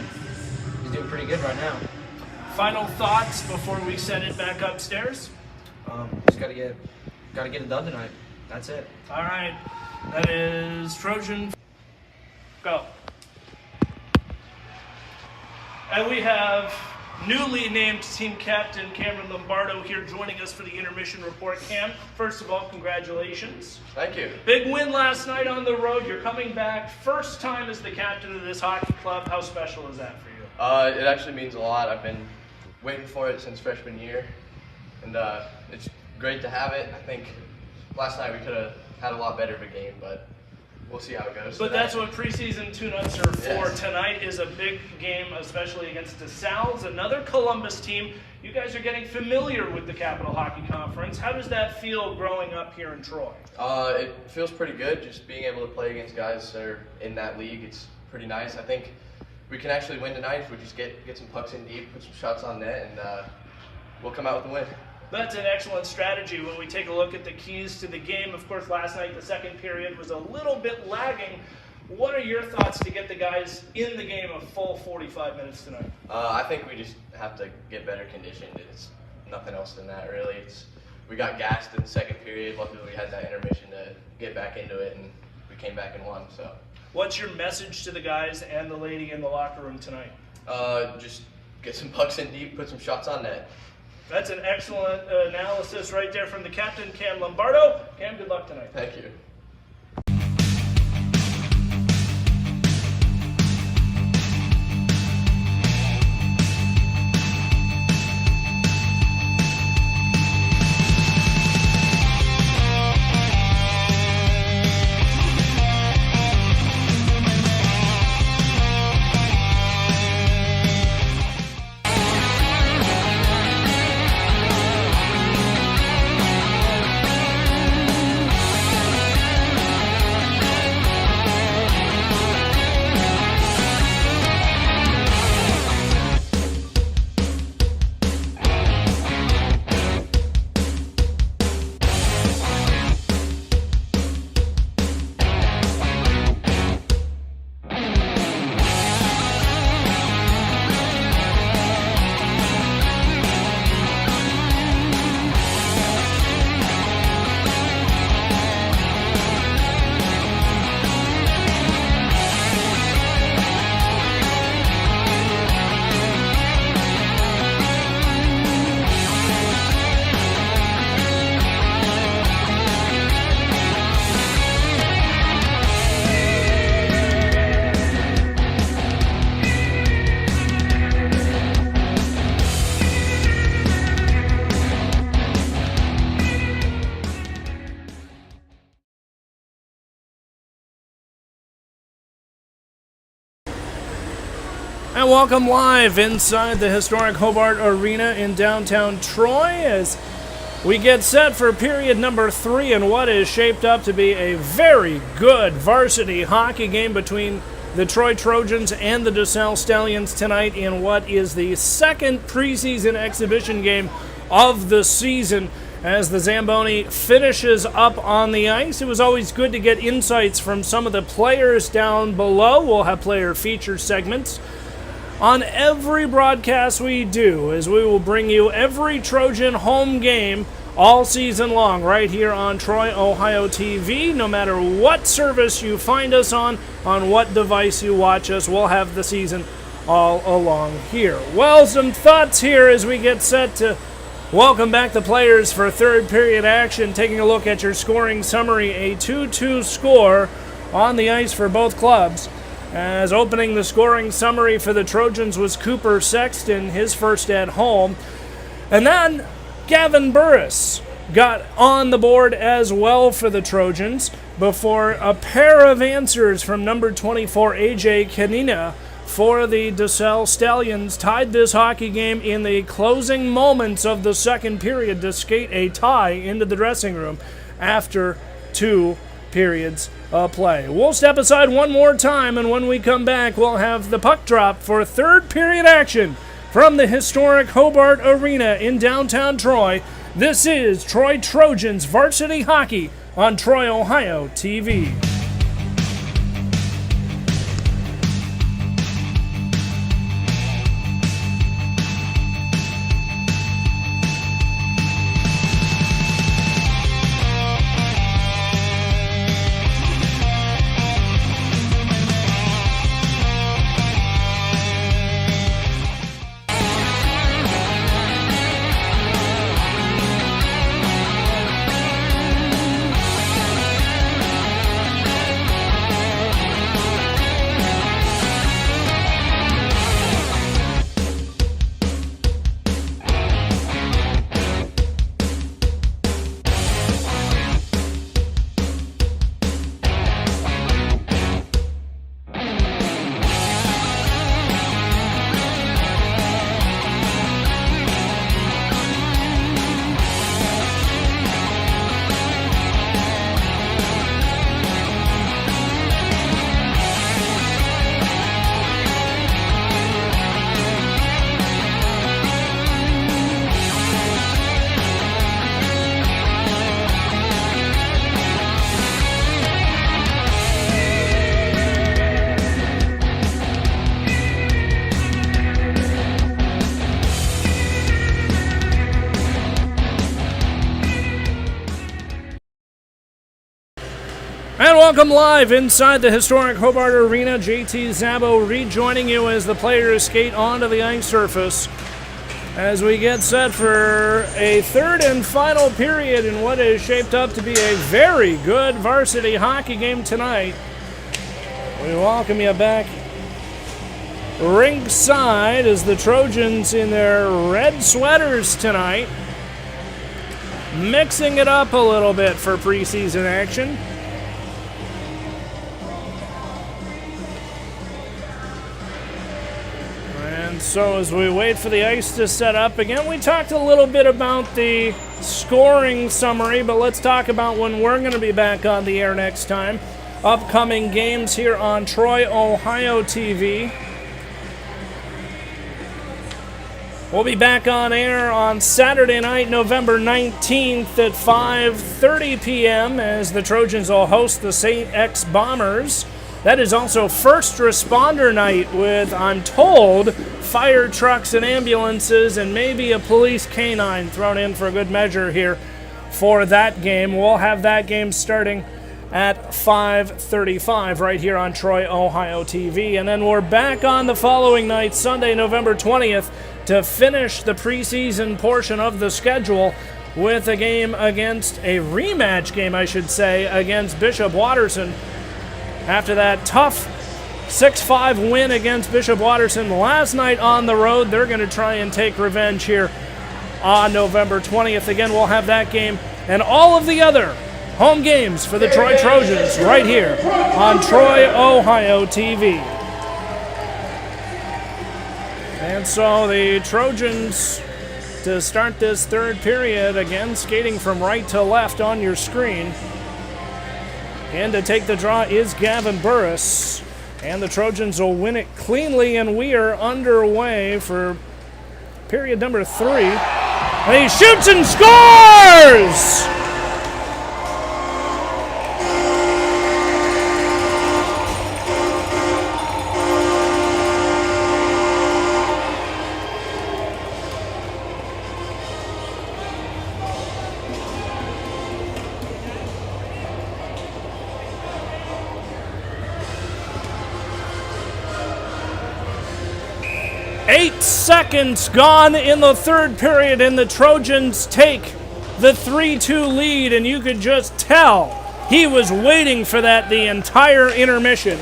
he's doing pretty good right now. Final thoughts before we send it back upstairs? Just gotta get it done tonight. That's it. All right. That is Trojan. Go. And we have newly named team captain Cameron Lombardo here joining us for the intermission report. Cam, first of all, congratulations. Thank you. Big win last night on the road. You're coming back. First time as the captain of this hockey club. How special is that for you? It actually means a lot. I've been waiting for it since freshman year, and it's great to have it. I think last night we could have had a lot better of a game, but we'll see how it goes. But that's what preseason tune-ups are for. Yes. Tonight is a big game, especially against Desalle, another Columbus team. You guys are getting familiar with the Capital Hockey Conference. How does that feel growing up here in Troy? It feels pretty good, just being able to play against guys that are in that league. It's pretty nice. I think we can actually win tonight if we just get some pucks in deep, put some shots on net, and we'll come out with a win. That's an excellent strategy when we take a look at the keys to the game. Of course, last night the second period was a little bit lagging. What are your thoughts to get the guys in the game a full 45 minutes tonight? I think we just have to get better conditioned. It's nothing else than that, really. We got gassed in the second period. Luckily, we had that intermission to get back into it, and we came back and won. So, what's your message to the guys and the lady in the locker room tonight? Just get some pucks in deep, put some shots on net. That's an excellent analysis right there from the captain, Cam Lombardo. Cam, good luck tonight. Thank you. And welcome live inside the historic Hobart Arena in downtown Troy as we get set for period number 3 in what is shaped up to be a very good varsity hockey game between the Troy Trojans and the Desalle Stallions tonight in what is the second preseason exhibition game of the season as the Zamboni finishes up on the ice. It was always good to get insights from some of the players down below. We'll have player feature segments on every broadcast we do, as we will bring you every Trojan home game all season long right here on Troy, Ohio TV. No matter what service you find us on what device you watch us, we'll have the season all along here. Well, some thoughts here as we get set to welcome back the players for third period action. Taking a look at your scoring summary, a 2-2 score on the ice for both clubs. As opening the scoring summary for the Trojans was Cooper Sexton, his first at home. And then Gavin Burris got on the board as well for the Trojans before a pair of answers from number 24, AJ Kanina, for the Desalle Stallions tied this hockey game in the closing moments of the second period to skate a tie into the dressing room after 2 periods of play. We'll step aside one more time, and when we come back, we'll have the puck drop for third period action from the historic Hobart Arena in downtown Troy. This is Troy Trojans Varsity Hockey on Troy, Ohio TV. And welcome live inside the historic Hobart Arena. JT Zabo rejoining you as the players skate onto the ice surface as we get set for a third and final period in what is shaped up to be a very good varsity hockey game tonight. We welcome you back ringside as the Trojans in their red sweaters tonight, mixing it up a little bit for preseason action. So as we wait for the ice to set up again, we talked a little bit about the scoring summary, but let's talk about when we're going to be back on the air next time. Upcoming games here on Troy, Ohio TV. We'll be back on air on Saturday night, November 19th at 5:30 p.m. as the Trojans will host the St. X Bombers. That is also first responder night with, I'm told, fire trucks and ambulances and maybe a police canine thrown in for a good measure here for that game. We'll have that game starting at 5:35 right here on Troy, Ohio TV. And then we're back on the following night, Sunday, November 20th, to finish the preseason portion of the schedule with a game against, a rematch game, I should say, against Bishop Watterson. After that tough 6-5 win against Bishop Watterson last night on the road, they're going to try and take revenge here on November 20th. Again, we'll have that game and all of the other home games for the Troy Trojans right here on Troy, Ohio TV. And so the Trojans, to start this third period, again skating from right to left on your screen. And to take the draw is Gavin Burris. And the Trojans will win it cleanly, and we are underway for period number 3. And he shoots and scores! Seconds gone in the third period, and the Trojans take the 3-2 lead, and you could just tell he was waiting for that the entire intermission.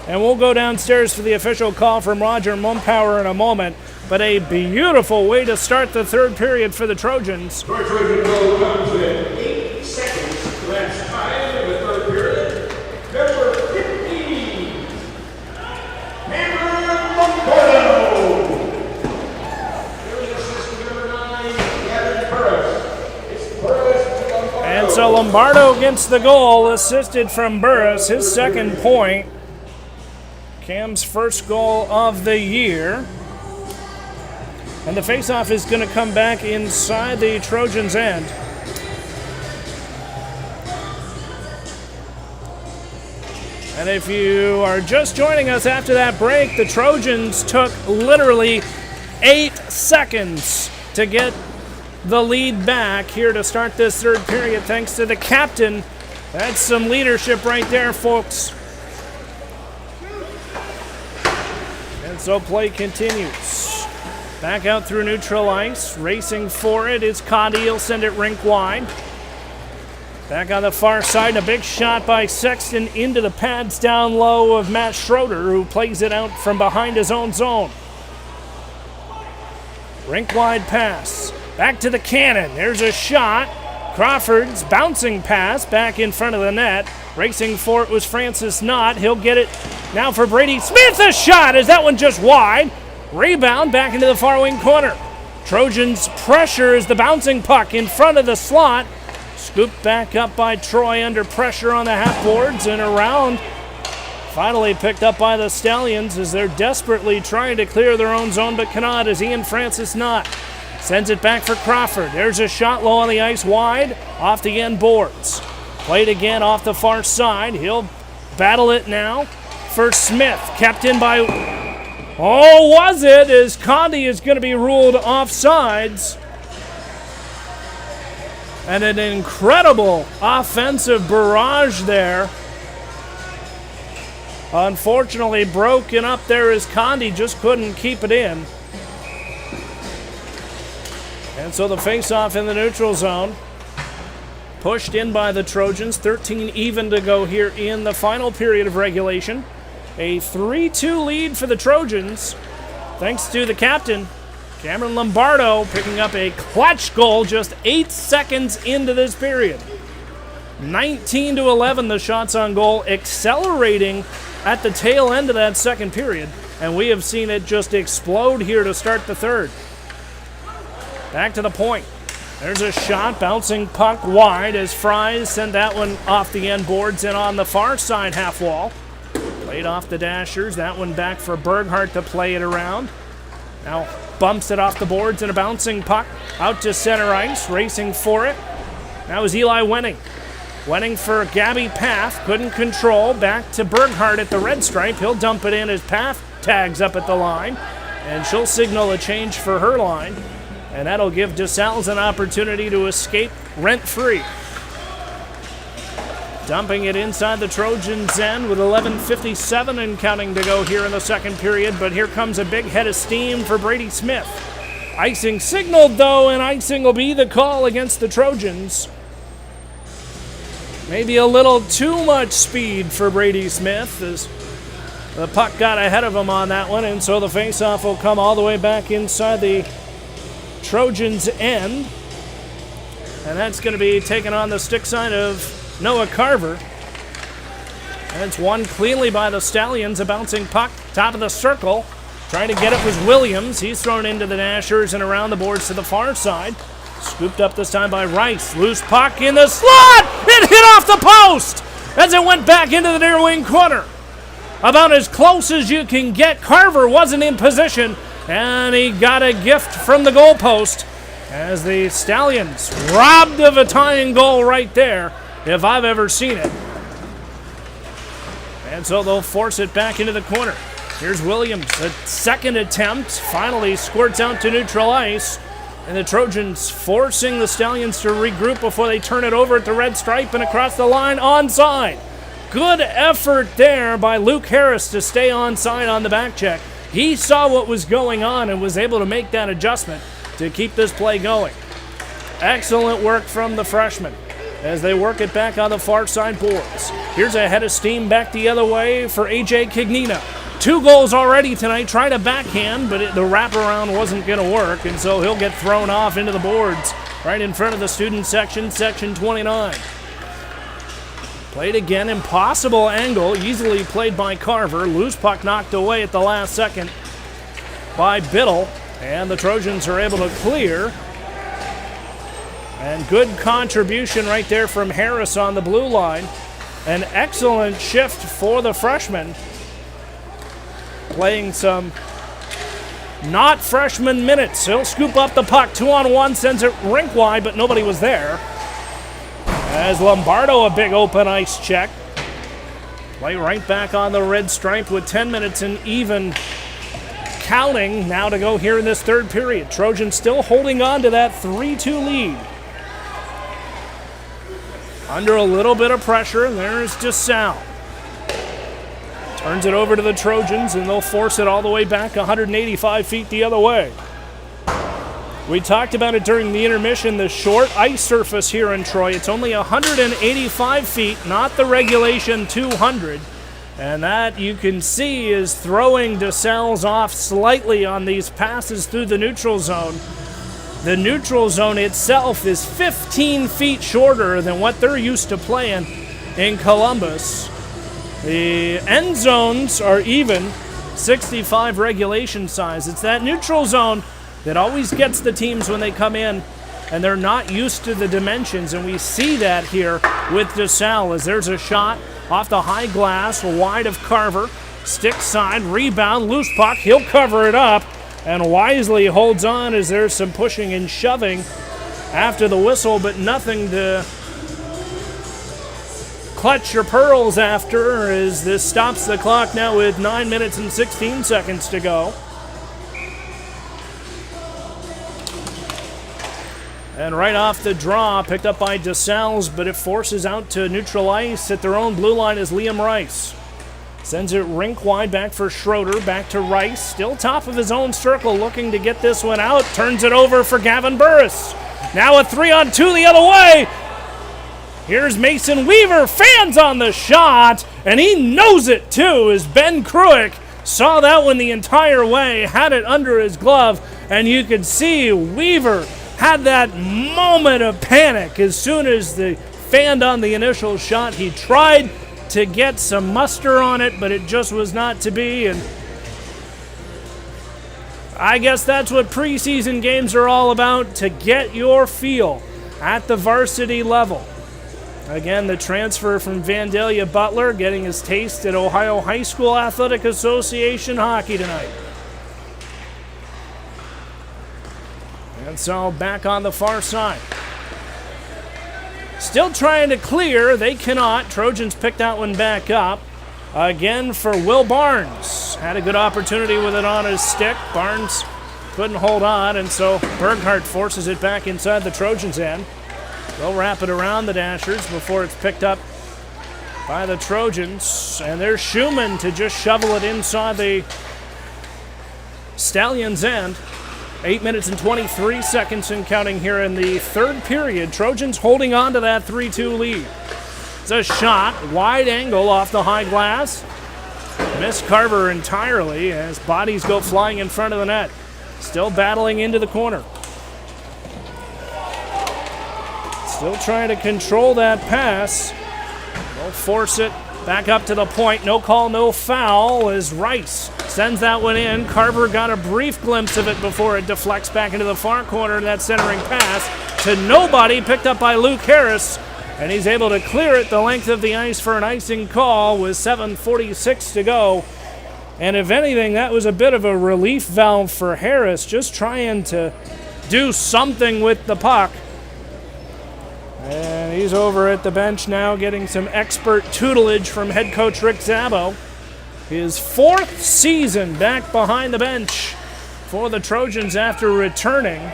And we'll go downstairs for the official call from Roger Mumpower in a moment, but a beautiful way to start the third period for the Trojans. Trojan goal comes in 8 seconds. That's time in the third period. Number 15, Cameron Lombardo. And so Lombardo against the goal, assisted from Burris, his second point. Cam's first goal of the year. And the faceoff is going to come back inside the Trojans' end. And if you are just joining us after that break, the Trojans took literally 8 seconds to get the lead back here to start this third period, thanks to the captain. That's some leadership right there, folks. And so play continues. Back out through neutral ice. Racing for it is Conde. He'll send it rink wide. Back on the far side, a big shot by Sexton into the pads down low of Matt Schroeder, who plays it out from behind his own zone. Rink wide pass. Back to the cannon. There's a shot. Crawford's bouncing pass back in front of the net. Racing for it was Francis Knott. He'll get it now for Brady Smith. A shot. Is that one just wide? Rebound back into the far wing corner. Trojans pressures the bouncing puck in front of the slot. Scooped back up by Troy under pressure on the half boards and around. Finally picked up by the Stallions as they're desperately trying to clear their own zone but cannot, as Ian Francis Knott sends it back for Crawford. There's a shot low on the ice wide off the end boards. Played again off the far side. He'll battle it now for Smith. Kept in by, oh, was it? As Conde is going to be ruled offsides. And an incredible offensive barrage there. Unfortunately broken up there as Conde just couldn't keep it in. And so the face-off in the neutral zone. Pushed in by the Trojans. 13 even to go here in the final period of regulation. A 3-2 lead for the Trojans, thanks to the captain, Cameron Lombardo, picking up a clutch goal just 8 seconds into this period. 19-11 the shots on goal, accelerating at the tail end of that second period. And we have seen it just explode here to start the third. Back to the point. There's a shot, bouncing puck wide as Fries send that one off the end boards and on the far side half wall. Played off the Dashers. That one back for Berghardt to play it around. Now bumps it off the boards and a bouncing puck out to center ice. Racing for it. Now is Eli Wenning. Wenning for Gabby Path. Couldn't control. Back to Berghardt at the red stripe. He'll dump it in as Path tags up at the line. And she'll signal a change for her line. And that'll give Desalle an opportunity to escape rent-free. Dumping it inside the Trojans' end with 11:57 and counting to go here in the second period. But here comes a big head of steam for Brady Smith. Icing signaled, though, and icing will be the call against the Trojans. Maybe a little too much speed for Brady Smith as the puck got ahead of him on that one. And so the faceoff will come all the way back inside the Trojans' end. And that's going to be taken on the stick side of Noah Carver. And it's won cleanly by the Stallions. A bouncing puck, top of the circle. Trying to get it was Williams. He's thrown into the Dashers and around the boards to the far side. Scooped up this time by Rice. Loose puck in the slot. It hit off the post as it went back into the near wing corner. About as close as you can get. Carver wasn't in position, and he got a gift from the goalpost as the Stallions robbed of a tying goal right there, if I've ever seen it. And so they'll force it back into the corner. Here's Williams, a second attempt, finally squirts out to neutral ice, and the Trojans forcing the Stallions to regroup before they turn it over at the red stripe and across the line onside. Good effort there by Luke Harris to stay onside on the back check. He saw what was going on and was able to make that adjustment to keep this play going. Excellent work from the freshman as they work it back on the far side boards. Here's a head of steam back the other way for A.J. Cagnino. 2 goals already tonight. Tried a backhand, but the wraparound wasn't going to work, and so he'll get thrown off into the boards right in front of the student section, section 29. Played again, impossible angle, easily played by Carver. Loose puck knocked away at the last second by Biddle, and the Trojans are able to clear. And good contribution right there from Harris on the blue line. An excellent shift for the freshman. Playing some not freshman minutes. He'll scoop up the puck, 2-on-1, sends it rink wide, but nobody was there. As Lombardo, a big open ice check. Play right back on the red stripe with 10 minutes and even counting now to go here in this third period. Trojans still holding on to that 3-2 lead. Under a little bit of pressure, there's Desalle. Turns it over to the Trojans, and they'll force it all the way back 185 feet the other way. We talked about it during the intermission, the short ice surface here in Troy. It's only 185 feet, not the regulation 200. And that, you can see, is throwing Desalle's off slightly on these passes through the neutral zone. The neutral zone itself is 15 feet shorter than what they're used to playing in Columbus. The end zones are even 65 regulation size. It's that neutral zone that always gets the teams when they come in, and they're not used to the dimensions, and we see that here with Desalle as there's a shot off the high glass, wide of Carver, stick side, rebound, loose puck, he'll cover it up, and wisely holds on as there's some pushing and shoving after the whistle, but nothing to clutch your pearls after as this stops the clock now with 9 minutes and 16 seconds to go. And right off the draw, picked up by Desalles, but it forces out to neutral ice at their own blue line is Liam Rice. Sends it rink wide back for Schroeder, back to Rice, still top of his own circle, looking to get this one out. Turns it over for Gavin Burris. Now a 3-on-2 the other way. Here's Mason Weaver, fans on the shot, and he knows it too, as Ben Kruick saw that one the entire way, had it under his glove, and you could see Weaver had that moment of panic as soon as they fanned on the initial shot. He tried to get some muster on it, but it just was not to be. And I guess that's what preseason games are all about, to get your feel at the varsity level. Again, the transfer from Vandalia Butler getting his taste at Ohio High School Athletic Association hockey tonight. And so back on the far side. Still trying to clear. They cannot. Trojans pick that one back up. Again for Will Barnes. Had a good opportunity with it on his stick. Barnes couldn't hold on, and so Berghardt forces it back inside the Trojans' end. They'll wrap it around the Dashers before it's picked up by the Trojans. And there's Schumann to just shovel it inside the Stallions' end. 8 minutes and 23 seconds and counting here in the third period. Trojans holding on to that 3-2 lead. It's a shot, wide angle off the high glass. Missed Carver entirely as bodies go flying in front of the net. Still battling into the corner. Still trying to control that pass. They'll force it back up to the point. No call, no foul as Rice Sends that one in. Carver got a brief glimpse of it before it deflects back into the far corner. That centering pass to nobody, picked up by Luke Harris. And he's able to clear it the length of the ice for an icing call with 7:46 to go. And if anything, that was a bit of a relief valve for Harris, just trying to do something with the puck. And he's over at the bench now getting some expert tutelage from head coach Rick Szabo. His 4th season back behind the bench for the Trojans after returning.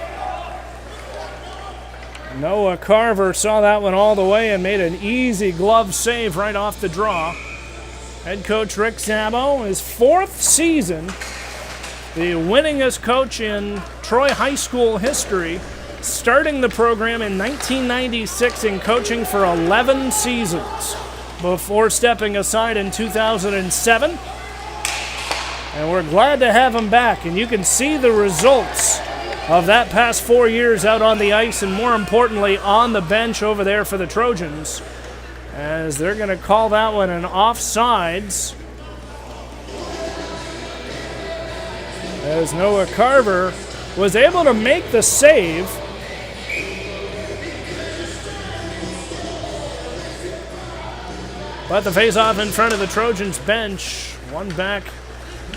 Noah Carver saw that one all the way and made an easy glove save right off the draw. Head coach Rick Szabo, his 4th season, the winningest coach in Troy High School history, starting the program in 1996 and coaching for 11 seasons before stepping aside in 2007. And we're glad to have him back, and you can see the results of that past 4 years out on the ice and, more importantly, on the bench over there for the Trojans, as they're going to call that one an offsides, as Noah Carver was able to make the save. But the face-off in front of the Trojans bench, won back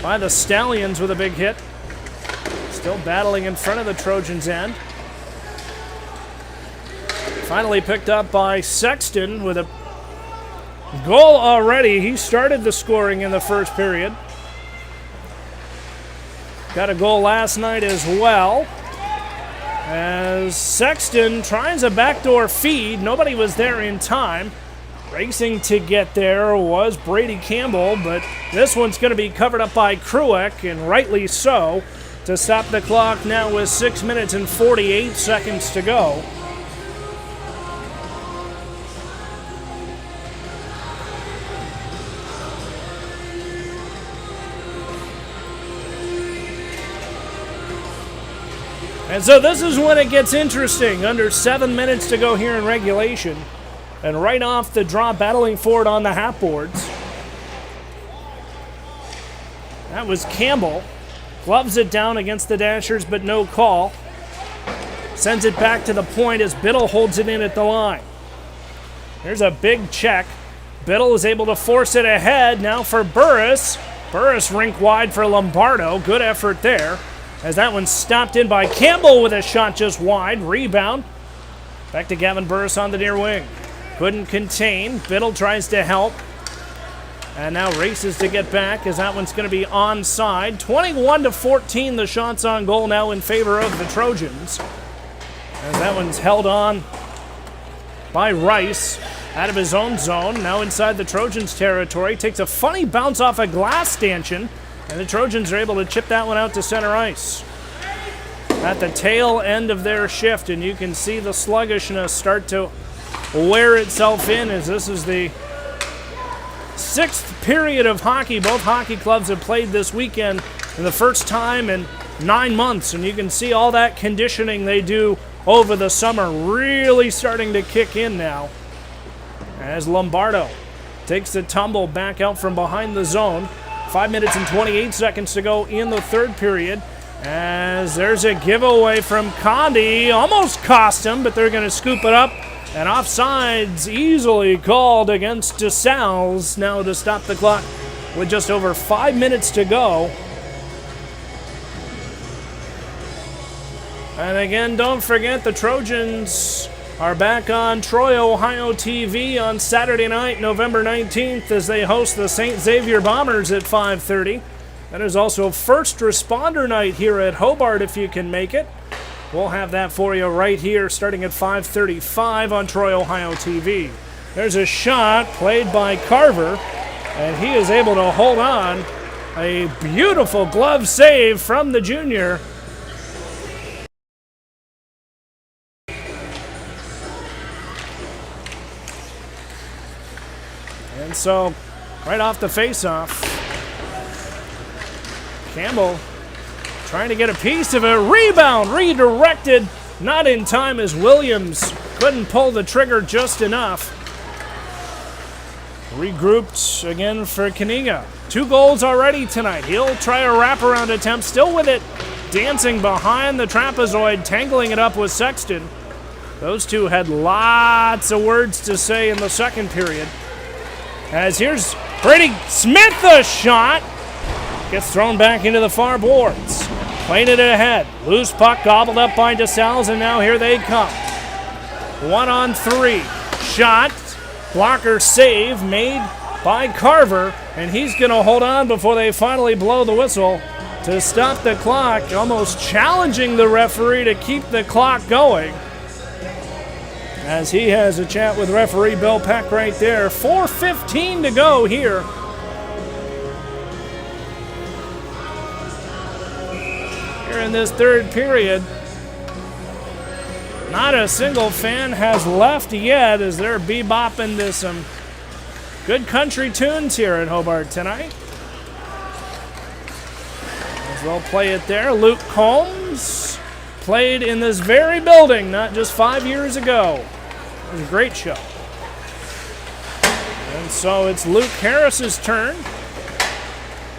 by the Stallions with a big hit. Still battling in front of the Trojans' end. Finally picked up by Sexton with a goal already. He started the scoring in the first period. Got a goal last night as well. As Sexton tries a backdoor feed. Nobody was there in time. Racing to get there was Brady Campbell, but this one's going to be covered up by Kruek, and rightly so, to stop the clock now with 6 minutes and 48 seconds to go. And so this is when it gets interesting. Under 7 minutes to go here in regulation. And right off the draw, battling for it on the half boards. That was Campbell. Gloves it down against the Dashers, but no call. Sends it back to the point as Biddle holds it in at the line. Here's a big check. Biddle is able to force it ahead. Now for Burris. Burris rink wide for Lombardo. Good effort there. As that one's stopped in by Campbell with a shot just wide. Rebound. Back to Gavin Burris on the near wing. Couldn't contain. Biddle tries to help. And now races to get back as that one's going to be onside. 21-14 the shots on goal now in favor of the Trojans. As that one's held on by Rice out of his own zone. Now inside the Trojans territory. Takes a funny bounce off a glass stanchion. And the Trojans are able to chip that one out to center ice. At the tail end of their shift, and you can see the sluggishness start to wear itself in as this is the 6th period of hockey both hockey clubs have played this weekend, and the first time in 9 months. And you can see all that conditioning they do over the summer really starting to kick in now. As Lombardo takes the tumble back out from behind the zone. 5 minutes and 28 seconds to go in the third period. As there's a giveaway from Condi. Almost cost him, but they're going to scoop it up. And offsides easily called against Desalle now to stop the clock with just over 5 minutes to go. And again, don't forget the Trojans are back on Troy, Ohio TV on Saturday night, November 19th, as they host the St. Xavier Bombers at 5:30. That is also First Responder Night here at Hobart if you can make it. We'll have that for you right here starting at 5:35 on Troy, Ohio TV. There's a shot played by Carver, and he is able to hold on. A beautiful glove save from the junior. And so, right off the face-off, Campbell trying to get a piece of a rebound, redirected, not in time as Williams couldn't pull the trigger just enough. Regrouped again for Kaniga. 2 goals already tonight. He'll try a wraparound attempt, still with it dancing behind the trapezoid, tangling it up with Sexton. Those two had lots of words to say in the second period. As here's Brady Smith, the shot. Gets thrown back into the far boards. Playing it ahead. Loose puck gobbled up by Desalle, and now here they come. 1-on-3. Shot. Blocker save made by Carver, and he's going to hold on before they finally blow the whistle to stop the clock, almost challenging the referee to keep the clock going. As he has a chat with referee Bill Peck right there. 4:15 to go here. Here in this third period. Not a single fan has left yet as they're bebopping to some good country tunes here at Hobart tonight. As they'll play it there. Luke Combs played in this very building not just 5 years ago. It was a great show. And so it's Luke Harris's turn.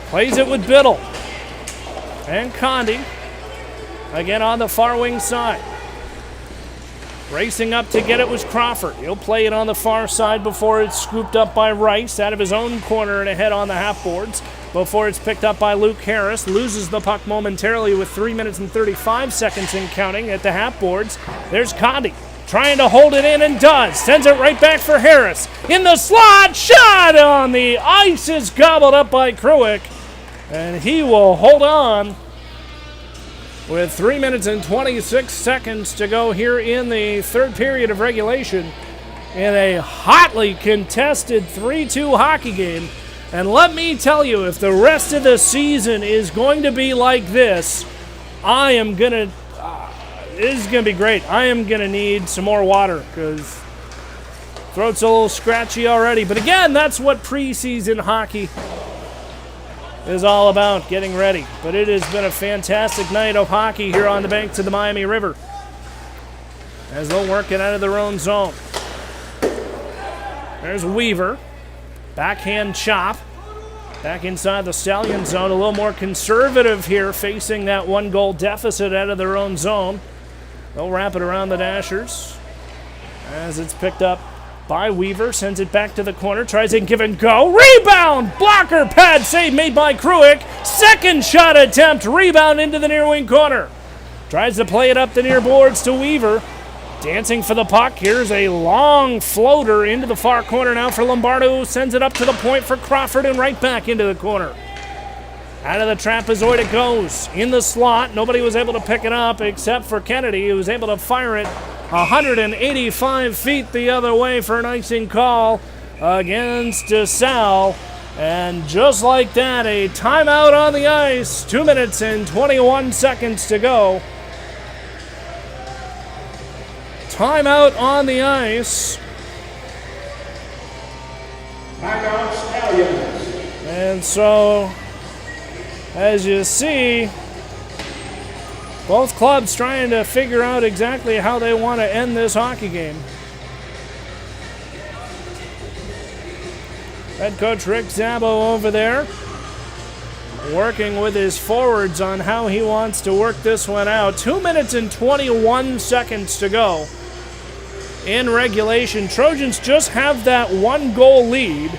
Plays it with Biddle. And Condi. Again on the far wing side. Racing up to get it was Crawford. He'll play it on the far side before it's scooped up by Rice out of his own corner and ahead on the half boards. Before it's picked up by Luke Harris. Loses the puck momentarily with 3 minutes and 35 seconds in counting at the half boards. There's Condi. Trying to hold it in and does. Sends it right back for Harris. In the slot. Shot on the ice is gobbled up by Kruick. And he will hold on with 3 minutes and 26 seconds to go here in the third period of regulation in a hotly contested 3-2 hockey game. And let me tell you, if the rest of the season is going to be like this, this is going to be great. I am going to need some more water because throat's a little scratchy already. But again, that's what preseason hockey is all about, getting ready. But it has been a fantastic night of hockey here on the banks of the Miami River as they'll work it out of their own zone. There's Weaver. Backhand chop. Back inside the Stallion zone. A little more conservative here, facing that 1-goal deficit out of their own zone. They'll wrap it around the Dashers as it's picked up by Weaver. Sends it back to the corner. Tries a give and go. Rebound! Blocker pad save made by Kruick. Second shot attempt. Rebound into the near wing corner. Tries to play it up the near boards to Weaver. Dancing for the puck. Here's a long floater into the far corner now for Lombardo. Sends it up to the point for Crawford and right back into the corner. Out of the trapezoid it goes. In the slot. Nobody was able to pick it up except for Kennedy, who was able to fire it 185 feet the other way for an icing call against Desalle. And just like that, a timeout on the ice. 2 minutes and 21 seconds to go. Timeout on the ice. Timeout Stallions. And so, as you see, both clubs trying to figure out exactly how they want to end this hockey game. Head coach Rick Zabo over there, working with his forwards on how he wants to work this one out. 2 minutes and 21 seconds to go in regulation. Trojans just have that 1-goal lead,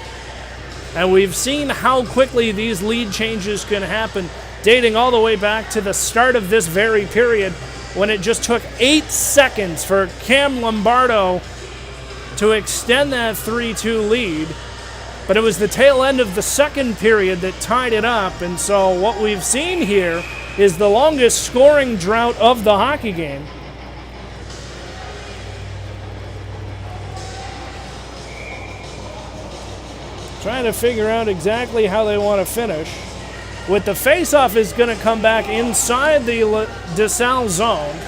and we've seen how quickly these lead changes can happen, dating all the way back to the start of this very period when it just took 8 seconds for Cam Lombardo to extend that 3-2 lead. But it was the tail end of the second period that tied it up, and so what we've seen here is the longest scoring drought of the hockey game. Trying to figure out exactly how they want to finish. With the faceoff is going to come back inside the Desalle zone.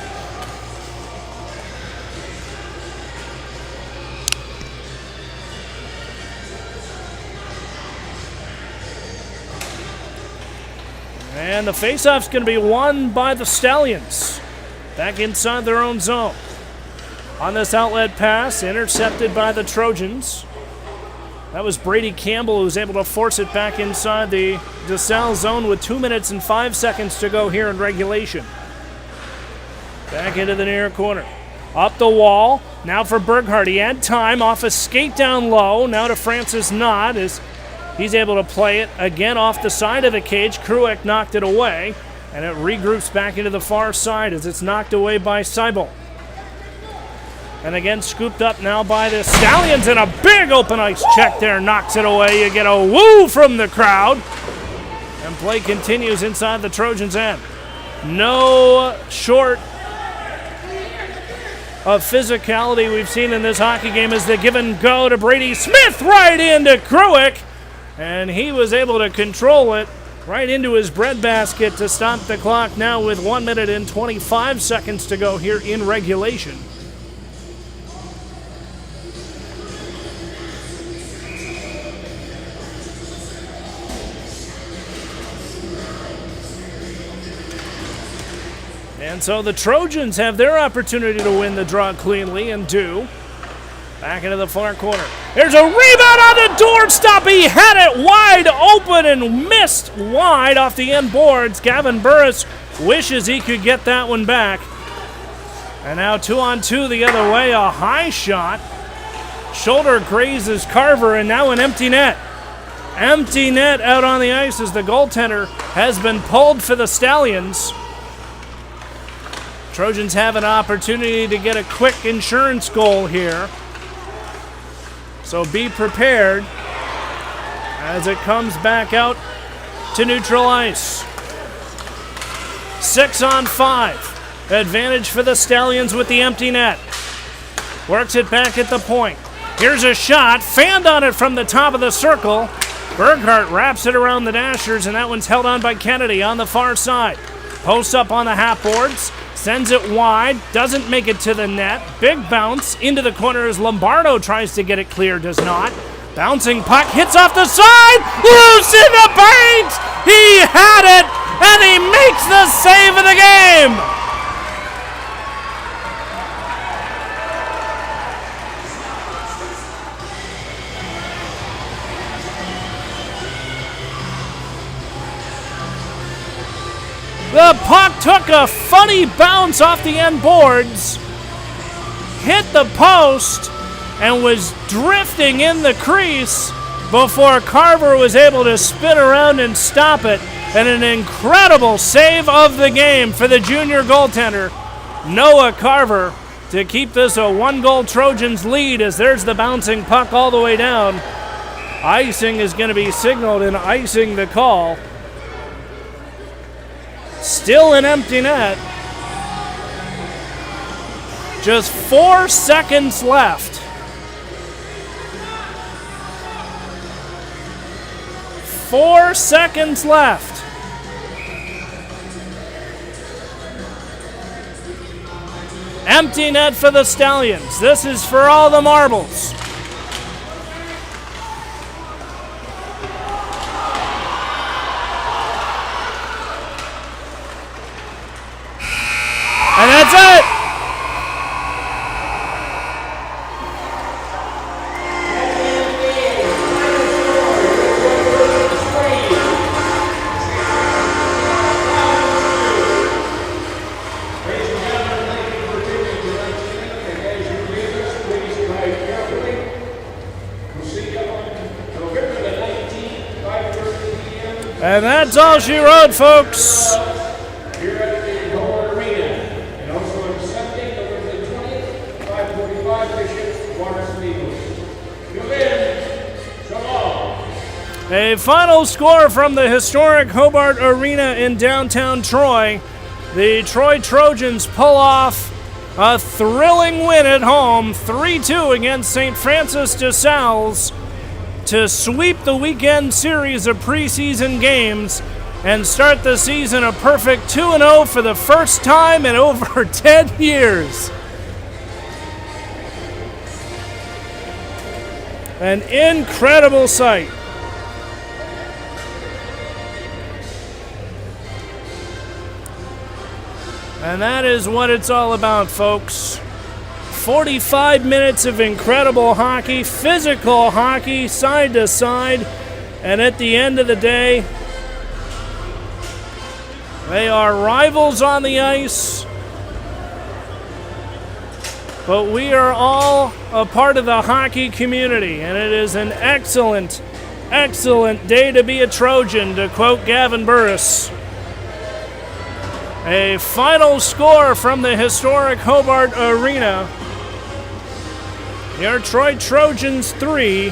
And the faceoff's going to be won by the Stallions. Back inside their own zone. On this outlet pass, intercepted by the Trojans. That was Brady Campbell who was able to force it back inside the Desalle zone with 2 minutes and 5 seconds to go here in regulation. Back into the near corner. Up the wall. Now for Berghardt. He had time off a skate down low. Now to Francis Knott as he's able to play it again off the side of the cage. Kruick knocked it away. And it regroups back into the far side as it's knocked away by Seibel. And again, scooped up now by the Stallions, and a big open ice check there knocks it away. You get a woo from the crowd. And play continues inside the Trojans' end. No short of physicality we've seen in this hockey game as the give and go to Brady Smith right into Kruick. And he was able to control it right into his breadbasket to stop the clock now with 1 minute and 25 seconds to go here in regulation. And so the Trojans have their opportunity to win the draw cleanly and do. Back into the far corner. There's a rebound on the doorstop. He had it wide open and missed wide off the end boards. Gavin Burris wishes he could get that one back. And now 2-on-2 the other way. A high shot. Shoulder grazes Carver and now an empty net. Empty net out on the ice as the goaltender has been pulled for the Stallions. Trojans have an opportunity to get a quick insurance goal here. So be prepared as it comes back out to neutral ice. 6-on-5. Advantage for the Stallions with the empty net. Works it back at the point. Here's a shot. Fanned on it from the top of the circle. Berghardt wraps it around the dashers, and that one's held on by Kennedy on the far side. Posts up on the half boards. Sends it wide, doesn't make it to the net. Big bounce into the corner as Lombardo tries to get it clear, does not. Bouncing puck, hits off the side, loose in the paint! He had it, and he makes the save of the game! The puck took a funny bounce off the end boards, hit the post, and was drifting in the crease before Carver was able to spin around and stop it. And an incredible save of the game for the junior goaltender, Noah Carver, to keep this a one-goal Trojans lead as there's the bouncing puck all the way down. Icing is going to be signaled and icing the call. Still an empty net. Just 4 seconds left. 4 seconds left. Empty net for the Stallions. This is for all the marbles. And that's it. And that's all she wrote, folks. Here at the Hobart Arena, and also on Sunday, November the 20th, 5:45, Bishop Waterson Eagles. Till then, so long. A final score from the historic Hobart Arena in downtown Troy. The Troy Trojans pull off a thrilling win at home, 3-2 against St. Francis de Sales, to sweep the weekend series of preseason games and start the season a perfect 2-0 for the first time in over 10 years. An incredible sight. And that is what it's all about, folks. 45 minutes of incredible hockey, physical hockey, side to side, and at the end of the day, they are rivals on the ice, but we are all a part of the hockey community, and it is an excellent, excellent day to be a Trojan, to quote Gavin Burris. A final score from the historic Hobart Arena. Your Troy Trojans 3,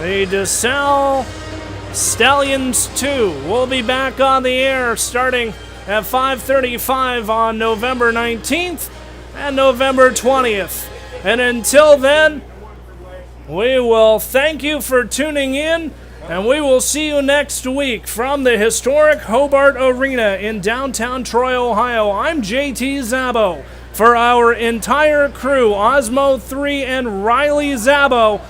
the Desalle Stallions 2. We'll be back on the air starting at 5:35 on November 19th and November 20th. And until then, we will thank you for tuning in, and we will see you next week from the historic Hobart Arena in downtown Troy, Ohio. I'm JT Zabo. For our entire crew, Osmo 3 and Riley Zabo,